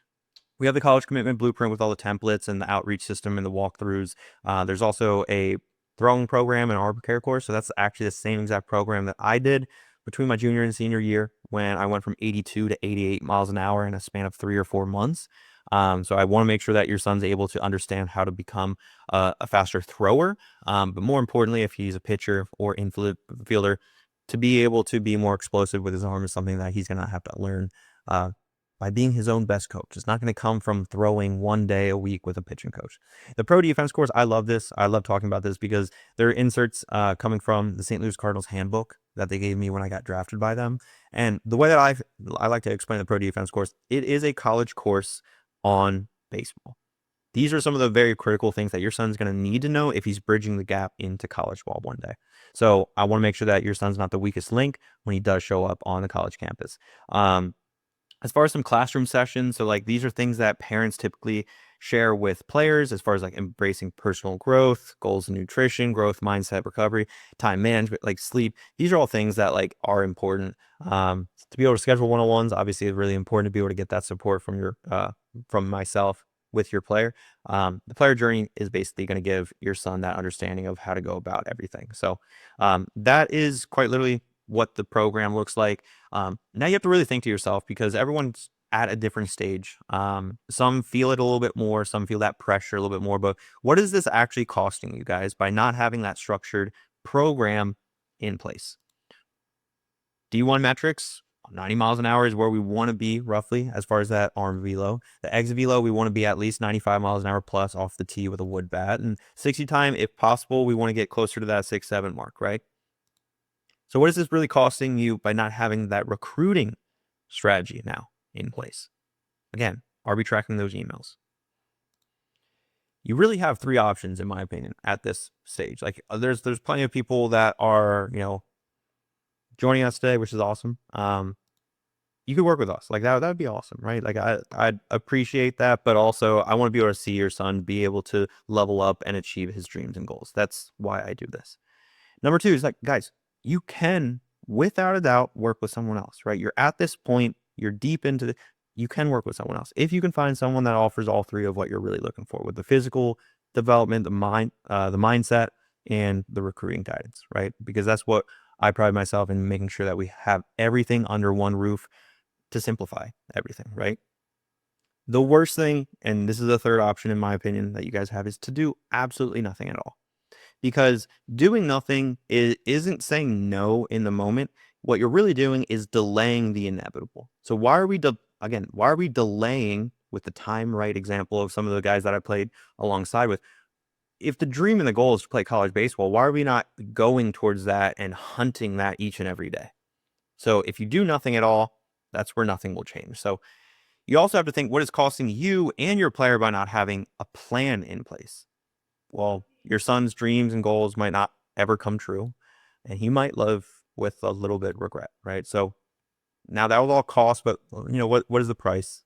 We have the college commitment blueprint with all the templates and the outreach system and the walkthroughs. There's also a throwing program and arm care course. So that's actually the same exact program that I did between my junior and senior year when I went from 82 to 88 miles an hour in a span of 3 or 4 months. So I want to make sure that your son's able to understand how to become a faster thrower. But more importantly, if he's a pitcher or infielder, to be able to be more explosive with his arm is something that he's going to have to learn by being his own best coach. It's not going to come from throwing 1 day a week with a pitching coach. The pro defense course, I love this. I love talking about this because there are inserts coming from the St. Louis Cardinals handbook that they gave me when I got drafted by them. And the way that I like to explain the pro defense course, it is a college course on baseball. These are some of the very critical things that your son's going to need to know if he's bridging the gap into college ball one day. So I want to make sure that your son's not the weakest link when he does show up on the college campus. As far as some classroom sessions, so like these are things that parents typically share with players as far as like embracing personal growth, goals in nutrition, growth mindset, recovery, time management, like sleep. These are all things that like are important. To be able to schedule one-on-ones, obviously it's really important to be able to get that support from myself with your player. The player journey is basically going to give your son that understanding of how to go about everything. So that is quite literally what the program looks like. Now you have to really think to yourself because everyone's at a different stage. Some feel it a little bit more, some feel that pressure a little bit more, but what is this actually costing you guys by not having that structured program in place? D1 metrics, 90 miles an hour is where we want to be roughly as far as that arm velo. The exit velo, we want to be at least 95 miles an hour plus off the tee with a wood bat. And 60 time, if possible, we want to get closer to that 6-7 mark, right? So what is this really costing you by not having that recruiting strategy now in place? Again, are we tracking those emails? You really have 3 options, in my opinion, at this stage. Like there's plenty of people that are, joining us today, which is awesome. You could work with us. Like that would be awesome, right? Like I'd appreciate that, but also I want to be able to see your son be able to level up and achieve his dreams and goals. That's why I do this. Number two is like, guys, you can, without a doubt, work with someone else, right? You're at this point, you're deep into the, you can work with someone else. If you can find someone that offers all three of what you're really looking for with the physical development, the mindset, and the recruiting guidance, right? Because that's what I pride myself in, making sure that we have everything under one roof to simplify everything, right? The worst thing, and this is the third option in my opinion that you guys have, is to do absolutely nothing at all. Because doing nothing isn't saying no in the moment. What you're really doing is delaying the inevitable. So why are we delaying, with the time right example of some of the guys that I played alongside with? If the dream and the goal is to play college baseball, why are we not going towards that and hunting that each and every day? So if you do nothing at all, that's where nothing will change. So you also have to think, what is costing you and your player by not having a plan in place? Well, your son's dreams and goals might not ever come true, and he might live with a little bit of regret, right? So now that was all cost, but what is the price,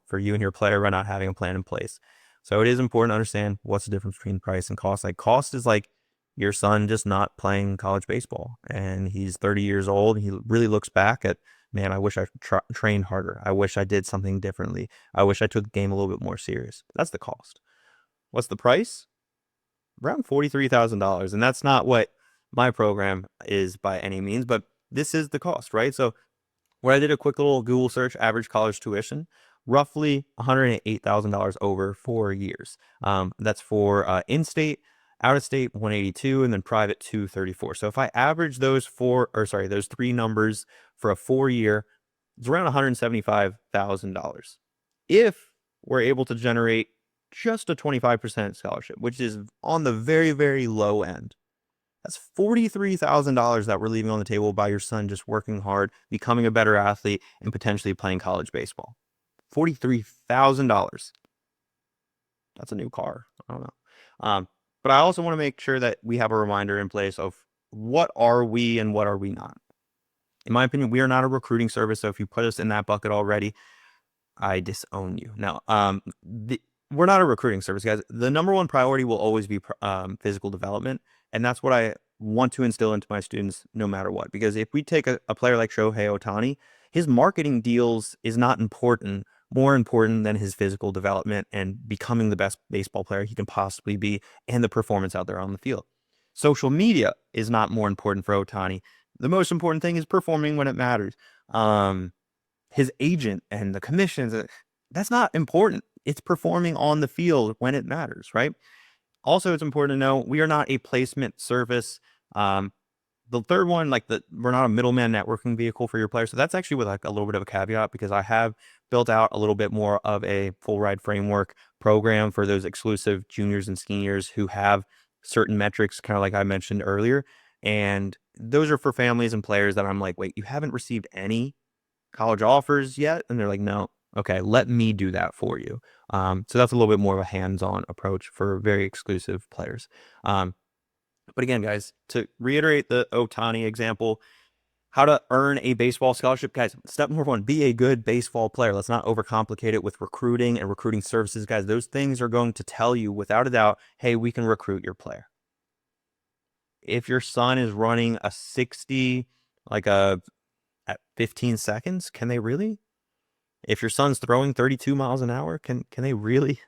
for you and your player by not having a plan in place? So it is important to understand what's the difference between price and cost. Like cost is like your son just not playing college baseball, and he's 30 years old. He really looks back at, man, I wish I trained harder. I wish I did something differently. I wish I took the game a little bit more serious. That's the cost. What's the price? Around $43,000. And that's not what my program is by any means, but this is the cost, right? So where I did a quick little Google search, average college tuition, roughly $108,000 over 4 years. That's for in-state, out-of-state 182, and then private 234. So if I average those three numbers for a 4-year, it's around $175,000. If we're able to generate just a 25% scholarship, which is on the very, very low end, that's $43,000 that we're leaving on the table by your son just working hard, becoming a better athlete, and potentially playing college baseball. $43,000. That's a new car. I don't know. But I also want to make sure that we have a reminder in place of what are we and what are we not. In my opinion, we are not a recruiting service. So if you put us in that bucket already, I disown you. Now, we're not a recruiting service, guys. The number one priority will always be physical development. And that's what I want to instill into my students no matter what. Because if we take a player like Shohei Ohtani, his marketing deals is not more important than his physical development and becoming the best baseball player he can possibly be and the performance out there on the field. Social media is not more important for Ohtani. The most important thing is performing when it matters. His agent and the commissions, that's not important. It's performing on the field when it matters, right? Also, it's important to know we are not a placement service. The third one, we're not a middleman networking vehicle for your player. So that's actually with like a little bit of a caveat, because I have built out a little bit more of a full ride framework program for those exclusive juniors and seniors who have certain metrics, kind of like I mentioned earlier. And those are for families and players that I'm like, wait, you haven't received any college offers yet? And they're like, no. Okay, let me do that for you. So that's a little bit more of a hands-on approach for very exclusive players. But again, guys, to reiterate the Ohtani example, how to earn a baseball scholarship, guys, step number one, be a good baseball player. Let's not overcomplicate it with recruiting and recruiting services, guys. Those things are going to tell you without a doubt, hey, we can recruit your player. If your son is running a 60, at 15 seconds, can they really? If your son's throwing 32 miles an hour, can they really?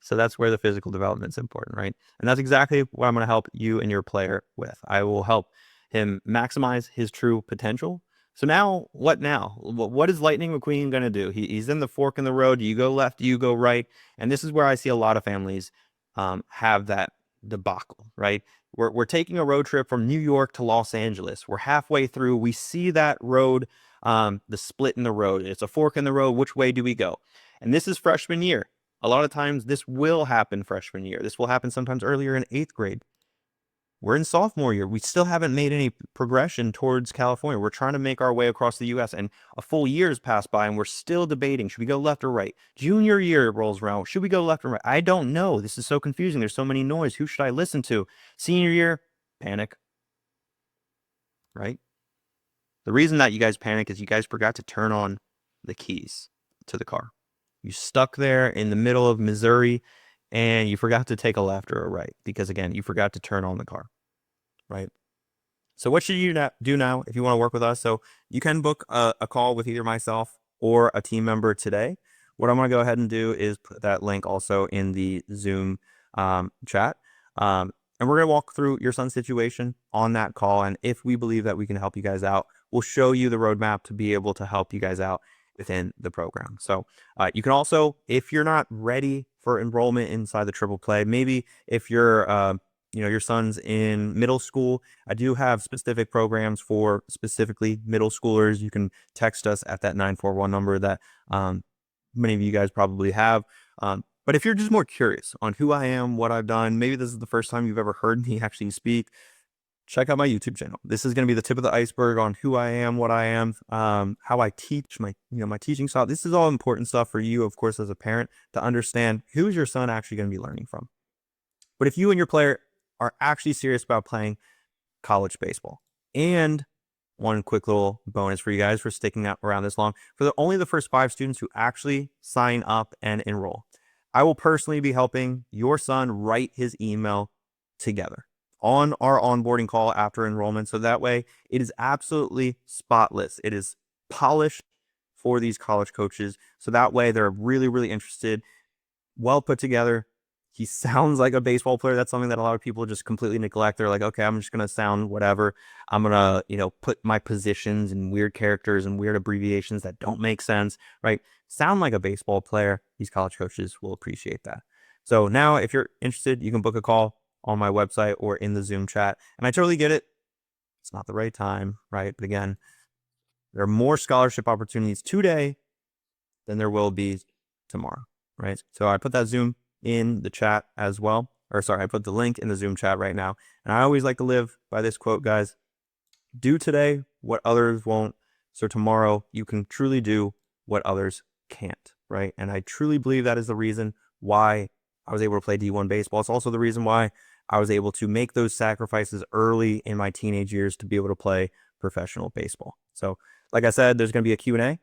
So that's where the physical development is important, right? And that's exactly what I'm going to help you and your player with. I will help him maximize his true potential. So now, what now? What is Lightning McQueen going to do? He's in the fork in the road. Do you go left? Do you go right? And this is where I see a lot of families have that debacle, right? We're taking a road trip from New York to Los Angeles. We're halfway through. We see that road, the split in the road. It's a fork in the road. Which way do we go? And this is freshman year. A lot of times this will happen freshman year. This will happen sometimes earlier in 8th grade. We're in sophomore year. We still haven't made any progression towards California. We're trying to make our way across the U.S. and a full year's passed by and we're still debating. Should we go left or right? Junior year rolls around. Should we go left or right? I don't know. This is so confusing. There's so many noise. Who should I listen to? Senior year, panic. Right? The reason that you guys panic is you guys forgot to turn on the keys to the car. You stuck there in the middle of Missouri and you forgot to take a left or a right because, again, you forgot to turn on the car, right? So what should you do now if you want to work with us? So you can book a call with either myself or a team member today. What I'm going to go ahead and do is put that link also in the Zoom chat. And we're going to walk through your son's situation on that call. And if we believe that we can help you guys out, we'll show you the roadmap to be able to help you guys out within the program. So you can also, if you're not ready for enrollment inside the Triple Play, maybe if you're your son's in middle school, I do have specific programs for specifically middle schoolers. You can text us at that 941 number that many of you guys probably have. But if you're just more curious on who I am, what I've done, maybe this is the first time you've ever heard me actually speak, check out my YouTube channel. This is going to be the tip of the iceberg on who I am, what I am, how I teach, my teaching style. This is all important stuff for you, of course, as a parent to understand who's your son actually going to be learning from. But if you and your player are actually serious about playing college baseball, and one quick little bonus for you guys for sticking out around this long, for only the first 5 students who actually sign up and enroll, I will personally be helping your son write his email together on our onboarding call after enrollment. So that way it is absolutely spotless. It is polished for these college coaches. So that way they're really, really interested, well put together. He sounds like a baseball player. That's something that a lot of people just completely neglect. They're like, okay, I'm just going to sound whatever. I'm going to, put my positions and weird characters and weird abbreviations that don't make sense, right? Sound like a baseball player. These college coaches will appreciate that. So now if you're interested, you can book a call on my website or in the Zoom chat. And I totally get it. It's not the right time, right? But again, there are more scholarship opportunities today than there will be tomorrow, right? So I put that Zoom in the chat as well. Or sorry, I put the link in the Zoom chat right now. And I always like to live by this quote, guys. Do today what others won't, so tomorrow you can truly do what others can't, right? And I truly believe that is the reason why I was able to play D1 baseball. It's also the reason why I was able to make those sacrifices early in my teenage years to be able to play professional baseball. So like I said, there's going to be a Q&A.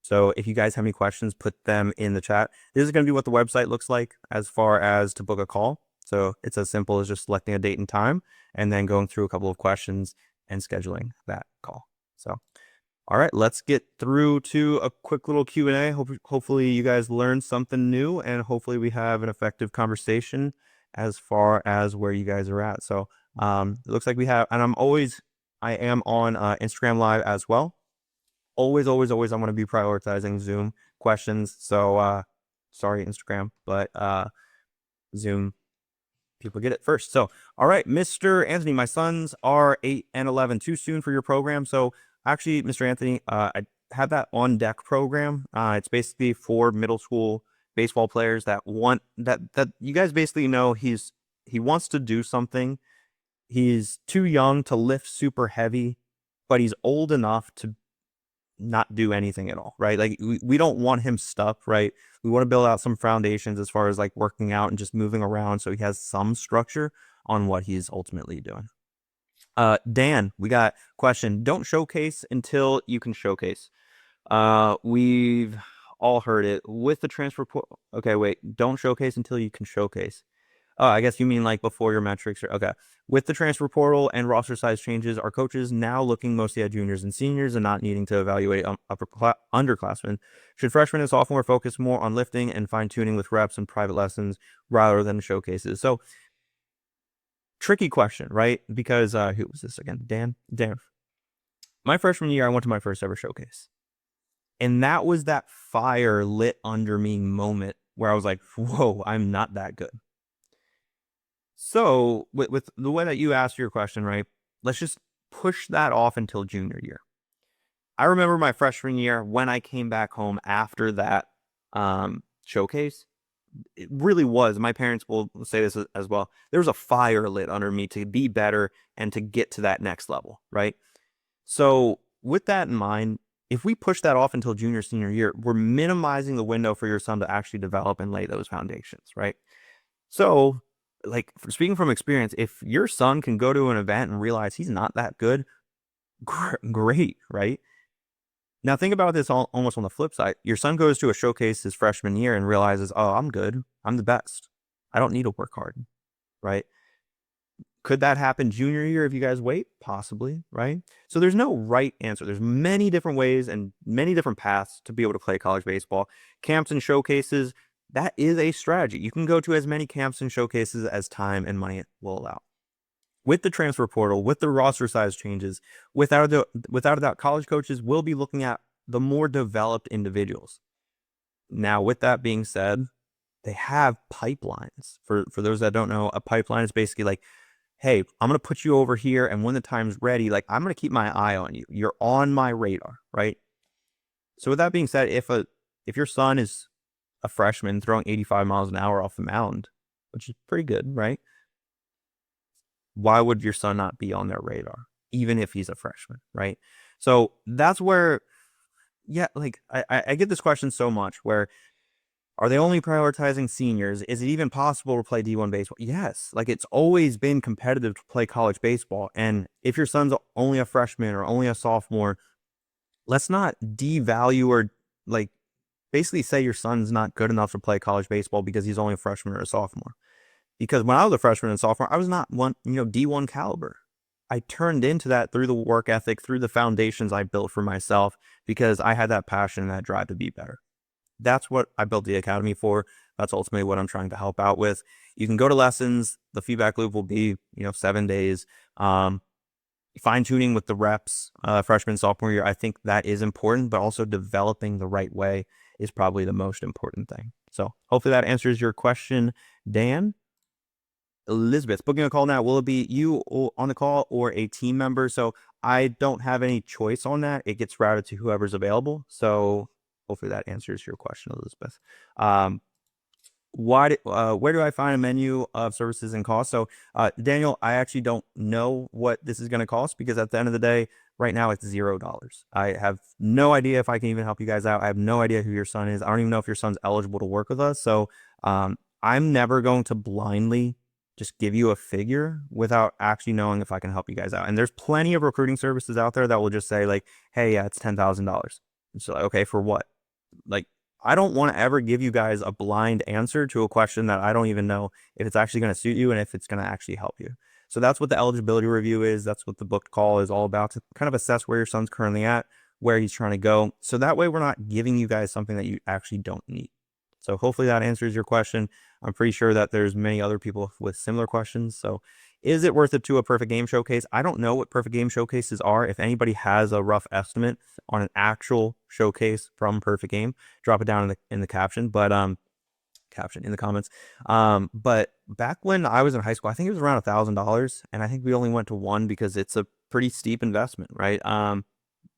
So if you guys have any questions, put them in the chat. This is going to be what the website looks like as far as to book a call. So it's as simple as just selecting a date and time and then going through a couple of questions and scheduling that call. So, all right, let's get through to a quick little Q&A. Hopefully you guys learned something new and hopefully we have an effective conversation as far as where you guys are at. So it looks like we have, and I am on Instagram Live as well. Always, I'm going to be prioritizing Zoom questions. So, sorry, Instagram, but Zoom people get it first. So, all right, Mr. Anthony, my sons are 8 and 11. Too soon for your program. So, actually, Mr. Anthony, I had that on deck program. It's basically for middle school baseball players that want that you guys basically know he wants to do something. He's too young to lift super heavy, but he's old enough to not do anything at all, right? Like we don't want him stuck, right? We want to build out some foundations as far as like working out and just moving around so he has some structure on what he's ultimately doing. Dan, we got question. Don't showcase until you can showcase. We've all heard it with the transfer. Okay, wait. Don't showcase until you can showcase. Oh, I guess you mean like before your metrics. Okay. With the transfer portal and roster size changes, our coaches now looking mostly at juniors and seniors and not needing to evaluate underclassmen. Should freshmen and sophomore focus more on lifting and fine-tuning with reps and private lessons rather than showcases? So, tricky question, right? Because who was this again? Dan. My freshman year, I went to my first ever showcase. And that was that fire lit under me moment where I was like, whoa, I'm not that good. So with the way that you asked your question, right, let's just push that off until junior year. I remember my freshman year when I came back home after that showcase, it really was, my parents will say this as well, there was a fire lit under me to be better and to get to that next level, right? So with that in mind, if we push that off until junior, senior year, we're minimizing the window for your son to actually develop and lay those foundations, right? So like speaking from experience, if your son can go to an event and realize he's not that good, Great, right? Now think about this almost on the flip side. Your son goes to a showcase his freshman year and realizes, oh, I'm good. I'm the best. I don't need to work hard, right? Could that happen junior year if you guys wait? Possibly, right? So there's no right answer. There's many different ways and many different paths to be able to play college baseball. Camps and showcases, that is a strategy. You can go to as many camps and showcases as time and money will allow. With the transfer portal, with the roster size changes, without a doubt, college coaches will be looking at the more developed individuals. Now, with that being said, they have pipelines. For those that don't know, a pipeline is basically like, hey, I'm going to put you over here, and when the time's ready, like, I'm going to keep my eye on you. You're on my radar, right? So with that being said, if your son is a freshman throwing 85 miles an hour off the mound, which is pretty good, right? Why would your son not be on their radar, even if he's a freshman, right? So that's where, yeah, like I get this question so much where, are they only prioritizing seniors? Is it even possible to play D1 baseball? Yes. Like, it's always been competitive to play college baseball. And if your son's only a freshman or only a sophomore, let's not devalue or like basically say your son's not good enough to play college baseball because he's only a freshman or a sophomore. Because when I was a freshman and sophomore, I was not D1 caliber. I turned into that through the work ethic, through the foundations I built for myself, because I had that passion and that drive to be better. That's what I built the academy for. That's ultimately what I'm trying to help out with. You can go to lessons. The feedback loop will be, 7 days. Fine tuning with the reps, freshman, sophomore year. I think that is important, but also developing the right way is probably the most important thing. So hopefully that answers your question, Dan. Elizabeth, booking a call now. Will it be you on the call or a team member? So I don't have any choice on that. It gets routed to whoever's available. So hopefully that answers your question, Elizabeth. Where do I find a menu of services and costs? So Daniel, I actually don't know what this is going to cost, because at the end of the day, right now it's $0. I have no idea if I can even help you guys out. I have no idea who your son is. I don't even know if your son's eligible to work with us. So I'm never going to blindly just give you a figure without actually knowing if I can help you guys out. And there's plenty of recruiting services out there that will just say like, hey, yeah, it's $10,000. It's like, okay, for what? Like, I don't want to ever give you guys a blind answer to a question that I don't even know if it's actually going to suit you and if it's going to actually help you. So that's what the eligibility review is. That's what the booked call is all about, to kind of assess where your son's currently at, where he's trying to go. So that way we're not giving you guys something that you actually don't need. So hopefully that answers your question. I'm pretty sure that there's many other people with similar questions. So is it worth it to a Perfect Game Showcase? I don't know what Perfect Game Showcases are. If anybody has a rough estimate on an actual showcase from Perfect Game, drop it down in the caption. But caption in the comments. But back when I was in high school, I think it was around $1,000, and I think we only went to one because it's a pretty steep investment, right?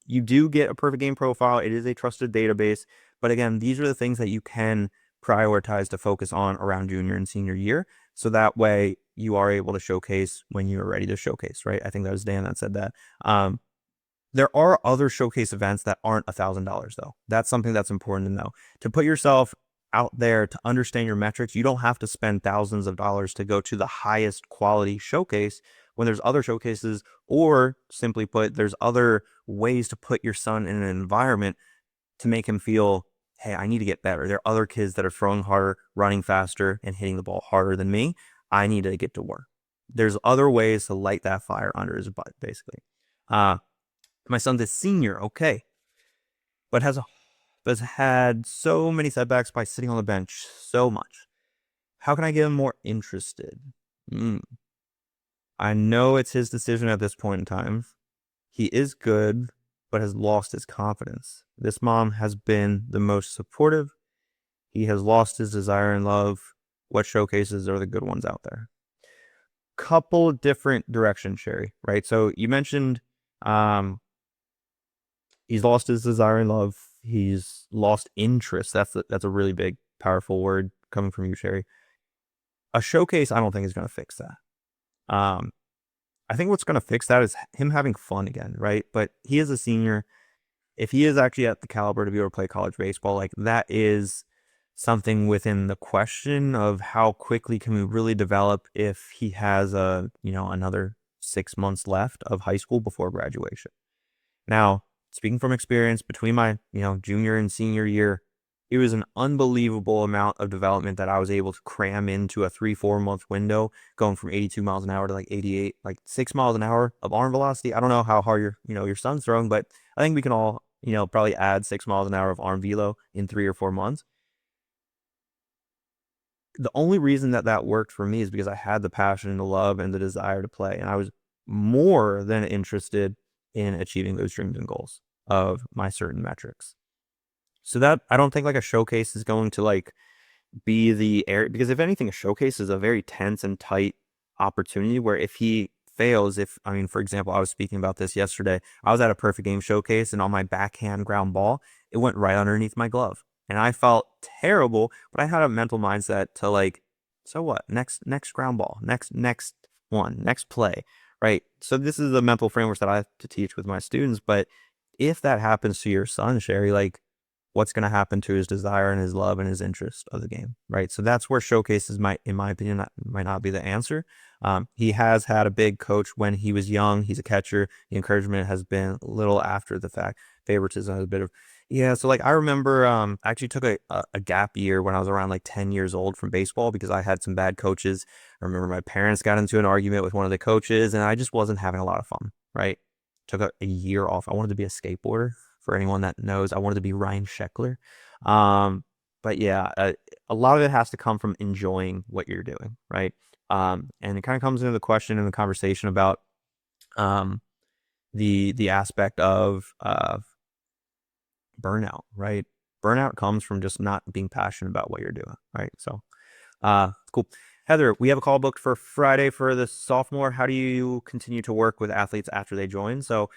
You do get a Perfect Game profile. It is a trusted database. But again, these are the things that you can prioritize to focus on around junior and senior year. So that way you are able to showcase when you're ready to showcase, right? I think that was Dan that said that. There are other showcase events that aren't $1,000 though. That's something that's important to know. To put yourself out there, to understand your metrics, you don't have to spend thousands of dollars to go to the highest quality showcase when there's other showcases, or simply put, there's other ways to put your son in an environment to make him feel, hey, I need to get better. There are other kids that are throwing harder, running faster, and hitting the ball harder than me. I need to get to work. There's other ways to light that fire under his butt, basically. My son's a senior, okay, but has had so many setbacks by sitting on the bench so much. How can I get him more interested? I know it's his decision at this point in time. He is good, but has lost his confidence. This mom has been the most supportive. He has lost his desire and love. What showcases are the good ones out there? Couple different directions, Sherry, right? So you mentioned he's lost his desire and love. He's lost interest. That's a really big, powerful word coming from you, Sherry. A showcase, I don't think is going to fix that. I think what's going to fix that is him having fun again, right? But he is a senior. If he is actually at the caliber to be able to play college baseball, like, that is something within the question of how quickly can we really develop if he has another 6 months left of high school before graduation. Now, speaking from experience between my, junior and senior year, it was an unbelievable amount of development that I was able to cram into a 3, 4 month window, going from 82 miles an hour to like 88, like 6 miles an hour of arm velocity. I don't know how hard your son's throwing, but I think we can all, probably add 6 miles an hour of arm velo in 3 or 4 months. The only reason that that worked for me is because I had the passion and the love and the desire to play. And I was more than interested in achieving those dreams and goals of my certain metrics. So that I don't think like a showcase is going to like be the area, because if anything, a showcase is a very tense and tight opportunity where if he fails, if I mean, for example, I was speaking about this yesterday. I was at a perfect game showcase and on my backhand ground ball, it went right underneath my glove. And I felt terrible, but I had a mental mindset to like, so what? Next ground ball, next one, next play. Right. So this is the mental framework that I have to teach with my students. But if that happens to your son, Sherry, like what's going to happen to his desire and his love and his interest of the game, right? So that's where showcases might, in my opinion, might not be the answer. He has had a big coach when he was young. He's a catcher. The encouragement has been a little after the fact. Favoritism has a bit of, yeah. So like I remember, I actually took a gap year when I was around like 10 years old from baseball because I had some bad coaches. I remember my parents got into an argument with one of the coaches and I just wasn't having a lot of fun, right? Took a year off. I wanted to be a skateboarder. For anyone that knows, I wanted to be Ryan Sheckler. But yeah, a lot of it has to come from enjoying what you're doing, right? And it kind of comes into the question in the conversation about um, the aspect of burnout, right? Burnout comes from just not being passionate about what you're doing, right? So cool. Heather, we have a call booked for Friday for the sophomore. How do you continue to work with athletes after they join? So,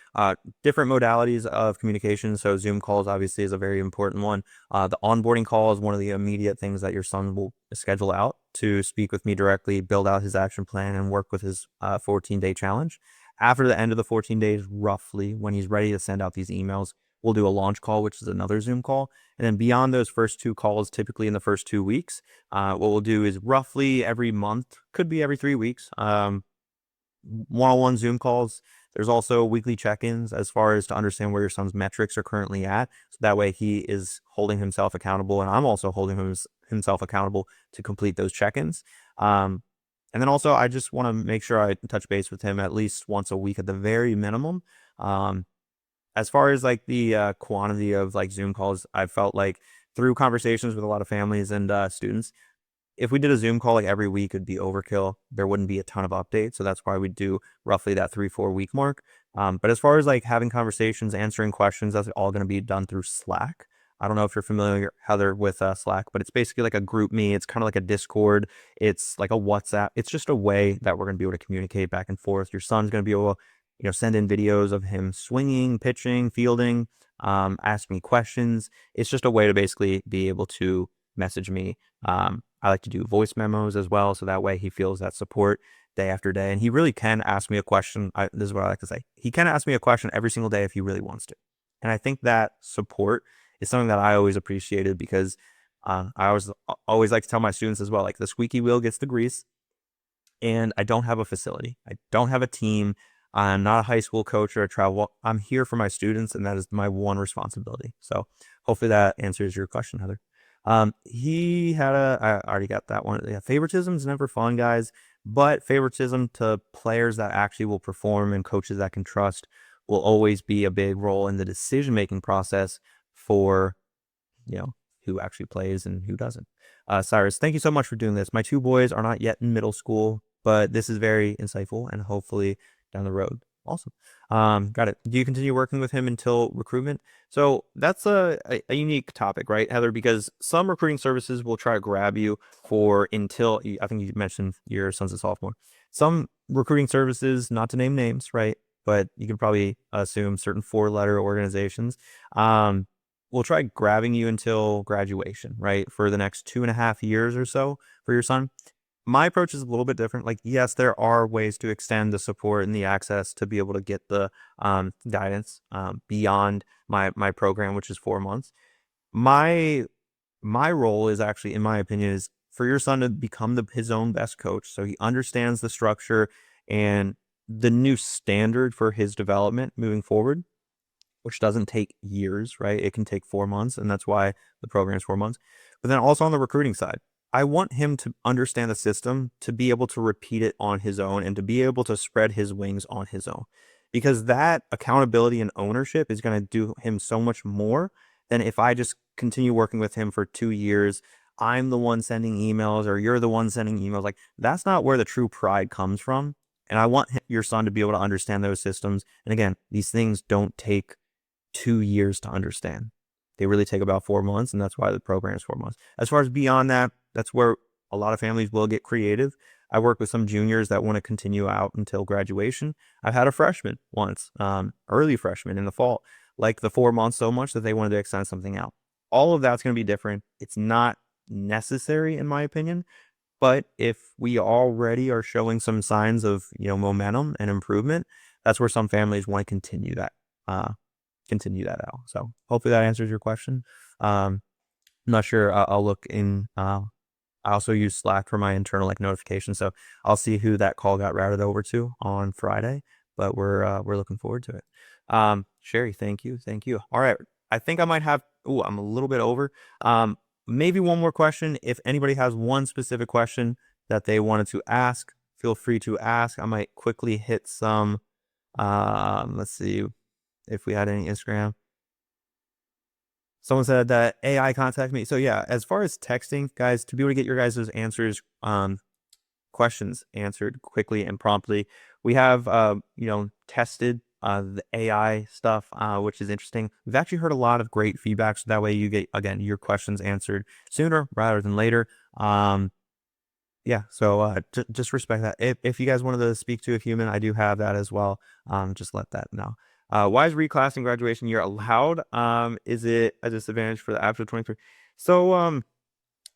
different modalities of communication. So, Zoom calls obviously is a very important one. The onboarding call is one of the immediate things that your son will schedule out to speak with me directly, build out his action plan, and work with his 14-day challenge. After the end of the 14 days, roughly, when he's ready to send out these emails, we'll do a launch call, which is another Zoom call. And then beyond those first 2 calls, typically in the first 2 weeks, what we'll do is roughly every month, could be every 3 weeks, one-on-one Zoom calls. There's also weekly check-ins as far as to understand where your son's metrics are currently at. So that way he is holding himself accountable, and I'm also holding himself accountable to complete those check-ins. And then also, I just want to make sure I touch base with him at least once a week at the very minimum. Um, as far as like the quantity of like Zoom calls, I felt like through conversations with a lot of families and students, if we did a Zoom call like every week, it'd be overkill. There wouldn't be a ton of updates. So that's why we do roughly that 3, 4 week mark. But as far as like having conversations, answering questions, that's all going to be done through Slack. I don't know if you're familiar, Heather, with Slack, but it's basically like a group me. It's kind of like a Discord. It's like a WhatsApp. It's just a way that we're going to be able to communicate back and forth. Your son's going to be able to, send in videos of him swinging, pitching, fielding, ask me questions. It's just a way to basically be able to message me. I like to do voice memos as well, so that way he feels that support day after day. And he really can ask me a question. This is what I like to say. He can ask me a question every single day if he really wants to. And I think that support is something that I always appreciated because I always like to tell my students as well, like the squeaky wheel gets the grease, and I don't have a facility. I don't have a team. I'm not a high school coach or a travel. I'm here for my students, and that is my one responsibility. So hopefully that answers your question, Heather. He had I already got that one. Yeah, favoritism is never fun, guys, but favoritism to players that actually will perform and coaches that can trust will always be a big role in the decision-making process for, who actually plays and who doesn't. Cyrus, thank you so much for doing this. My two boys are not yet in middle school, but this is very insightful and hopefully down the road. Awesome. Got it. Do you continue working with him until recruitment? So that's a unique topic, right, Heather? Because some recruiting services will try to grab you for until, I think you mentioned your son's a sophomore. Some recruiting services, not to name names, right? But you can probably assume certain 4-letter organizations will try grabbing you until graduation, right? For the next 2.5 years or so for your son. My approach is a little bit different. Like, yes, there are ways to extend the support and the access to be able to get the guidance beyond my program, which is 4 months. My my role is actually, in my opinion, is for your son to become his own best coach, so he understands the structure and the new standard for his development moving forward. which doesn't take years, right? It can take 4 months, and that's why the program is 4 months. But then also on the recruiting side, I want him to understand the system, to be able to repeat it on his own, and to be able to spread his wings on his own. Because that accountability and ownership is going to do him so much more than if I just continue working with him for 2 years. I'm the one sending emails, or you're the one sending emails. Like, that's not where the true pride comes from. And I want your son to be able to understand those systems. And again, these things don't take 2 years to understand. They really take about 4 months, and that's why the program is 4 months. As far as beyond that, that's where a lot of families will get creative. I work with some juniors that want to continue out until graduation. I've had a freshman once, early freshman in the fall, like the 4 months so much that they wanted to extend something out. All of that's going to be different. It's not necessary, in my opinion. But if we already are showing some signs of, momentum and improvement, that's where some families want to continue that out. So hopefully that answers your question. I'm not sure. I'll look in. I also use Slack for my internal notifications, so I'll see who that call got routed over to on Friday. But we're looking forward to it. Sherry, thank you. All right, I think I might have. Oh, I'm a little bit over. Maybe one more question. If anybody has one specific question that they wanted to ask, feel free to ask. I might quickly hit some. Let's see if we had any Instagram. Someone said that AI contact me. So yeah, as far as texting, guys, to be able to get your guys' answers, questions answered quickly and promptly, we have, tested the AI stuff, which is interesting. We've actually heard a lot of great feedback. So that way you get, again, your questions answered sooner rather than later. Yeah, so just respect that. If you guys wanted to speak to a human, I do have that as well. Just let that know. Why is reclassing graduation year allowed? Is it a disadvantage for the after 23? So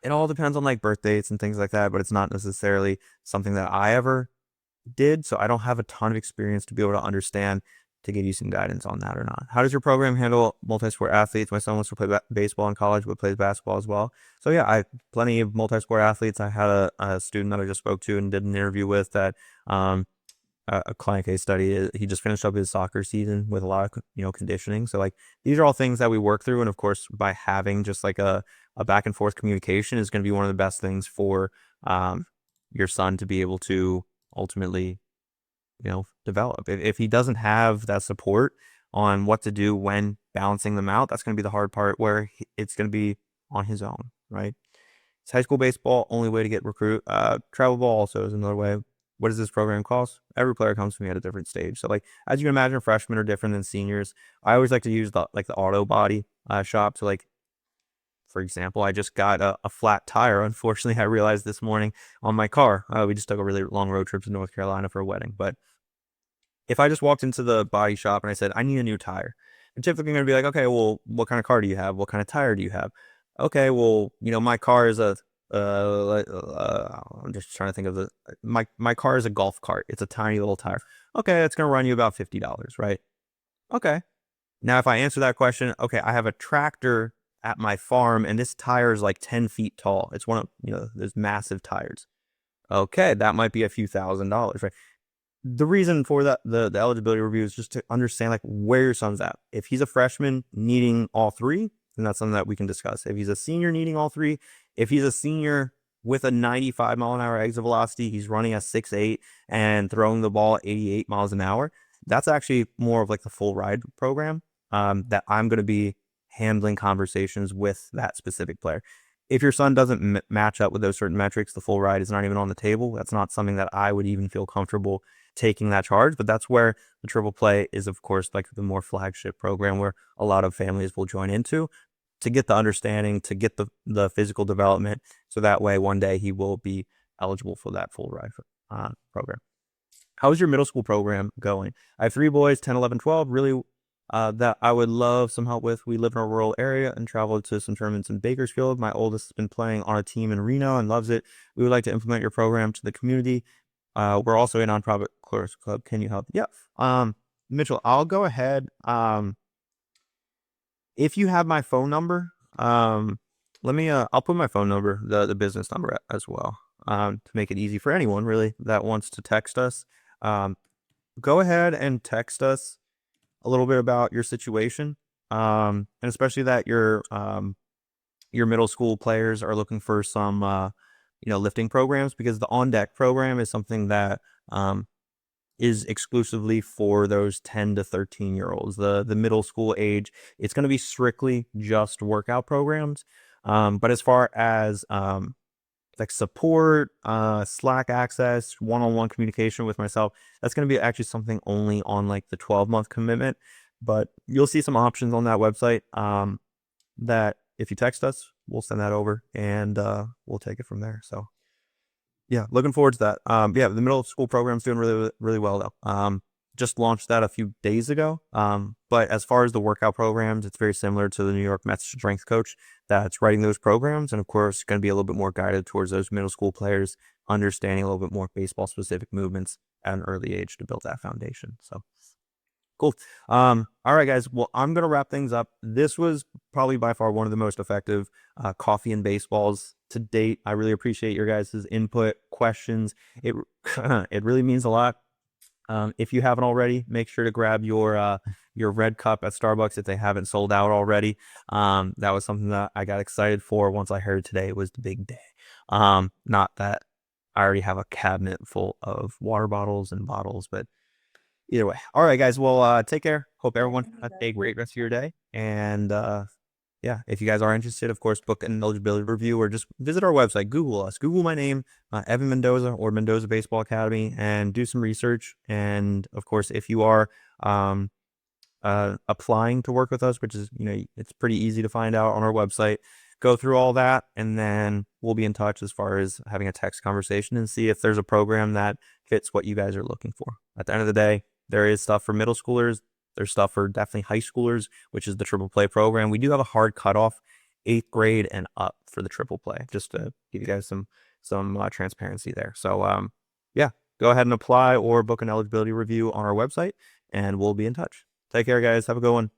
it all depends on birth dates and things like that, but it's not necessarily something that I ever did. So I don't have a ton of experience to be able to understand to give you some guidance on that or not. How does your program handle multi-sport athletes? My son wants to play baseball in college, but plays basketball as well. So yeah, I have plenty of multi-sport athletes. I had a student that I just spoke to and did an interview with that, a client case study. He just finished up his soccer season with a lot of, conditioning. So these are all things that we work through. And of course, by having just a back and forth communication is going to be one of the best things for, your son to be able to ultimately, develop. If he doesn't have that support on what to do when balancing them out, that's going to be the hard part where it's going to be on his own, right? It's high school baseball, only way to get recruit. Travel ball also is another way. What does this program cost? Every player comes to me at a different stage. So as you can imagine, freshmen are different than seniors. I always like to use the auto body shop. So for example, I just got a flat tire. Unfortunately, I realized this morning on my car. We just took a really long road trip to North Carolina for a wedding. But if I just walked into the body shop and I said, I need a new tire, I'm typically going to be like, okay, well, what kind of car do you have? What kind of tire do you have? Okay, well, my car is I'm just trying to think of my car is a golf cart. It's a tiny little tire. Okay, it's going to run you about $50, right? Okay. Now, if I answer that question, okay, I have a tractor at my farm and this tire is 10 feet tall. It's one of, those massive tires. Okay, that might be a few $1,000s, right? The reason for that, the eligibility review is just to understand where your son's at. If he's a freshman needing all three, then that's something that we can discuss. If he's a senior needing all three, if he's a senior with a 95-mile-an-hour exit velocity, he's running a 6.8 and throwing the ball 88 miles an hour, that's actually more of the full ride program, that I'm going to be handling conversations with that specific player. If your son doesn't match up with those certain metrics, the full ride is not even on the table. That's not something that I would even feel comfortable taking that charge. But that's where the triple play is, of course, the more flagship program where a lot of families will join into to get the understanding, to get the physical development. So that way, one day he will be eligible for that full ride program. How is your middle school program going? I have 3 boys, 10, 11, 12, really, that I would love some help with. We live in a rural area and travel to some tournaments in Bakersfield. My oldest has been playing on a team in Reno and loves it. We would like to implement your program to the community. We're also a nonprofit chorus club. Can you help? Yeah. Mitchell, I'll go ahead. If you have my phone number, let me, I'll put my phone number, the business number as well, to make it easy for anyone really that wants to text us. Go ahead and text us. a little bit about your situation, and especially that your middle school players are looking for some lifting programs, because the on deck program is something that is exclusively for those 10 to 13-year-olds. The middle school age, it's going to be strictly just workout programs. But as far as like support, Slack access, one-on-one communication with myself, that's going to be actually something only on like the 12-month commitment. But you'll see some options on that website that if you text us, we'll send that over, and we'll take it from there. So yeah, looking forward to that. Yeah, the middle school program's doing really, really well though. Just launched that a few days ago. But as far as the workout programs, it's very similar to the New York Mets strength coach that's writing those programs. And of course, going to be a little bit more guided towards those middle school players, understanding a little bit more baseball specific movements at an early age to build that foundation. So cool. All right, guys. Well, I'm going to wrap things up. This was probably by far one of the most effective coffee and baseballs to date. I really appreciate your guys' input, questions. It it really means a lot. If you haven't already, make sure to grab your red cup at Starbucks if they haven't sold out already. That was something that I got excited for once I heard today was the big day. Not that I already have a cabinet full of water bottles and bottles, but either way. All right, guys. Well, take care. Hope everyone has a great rest of your day. And yeah, if you guys are interested, of course, book an eligibility review or just visit our website. Google us. Google my name, Evan Mendoza or Mendoza Baseball Academy, and do some research. And of course, if you are applying to work with us, which is, it's pretty easy to find out on our website, go through all that, and then we'll be in touch as far as having a text conversation and see if there's a program that fits what you guys are looking for. At the end of the day, there is stuff for middle schoolers. There's stuff for definitely high schoolers, which is the triple play program. We do have a hard cutoff, 8th grade and up for the triple play, just to give you guys some transparency there. So yeah, go ahead and apply or book an eligibility review on our website, and we'll be in touch. Take care, guys. Have a good one.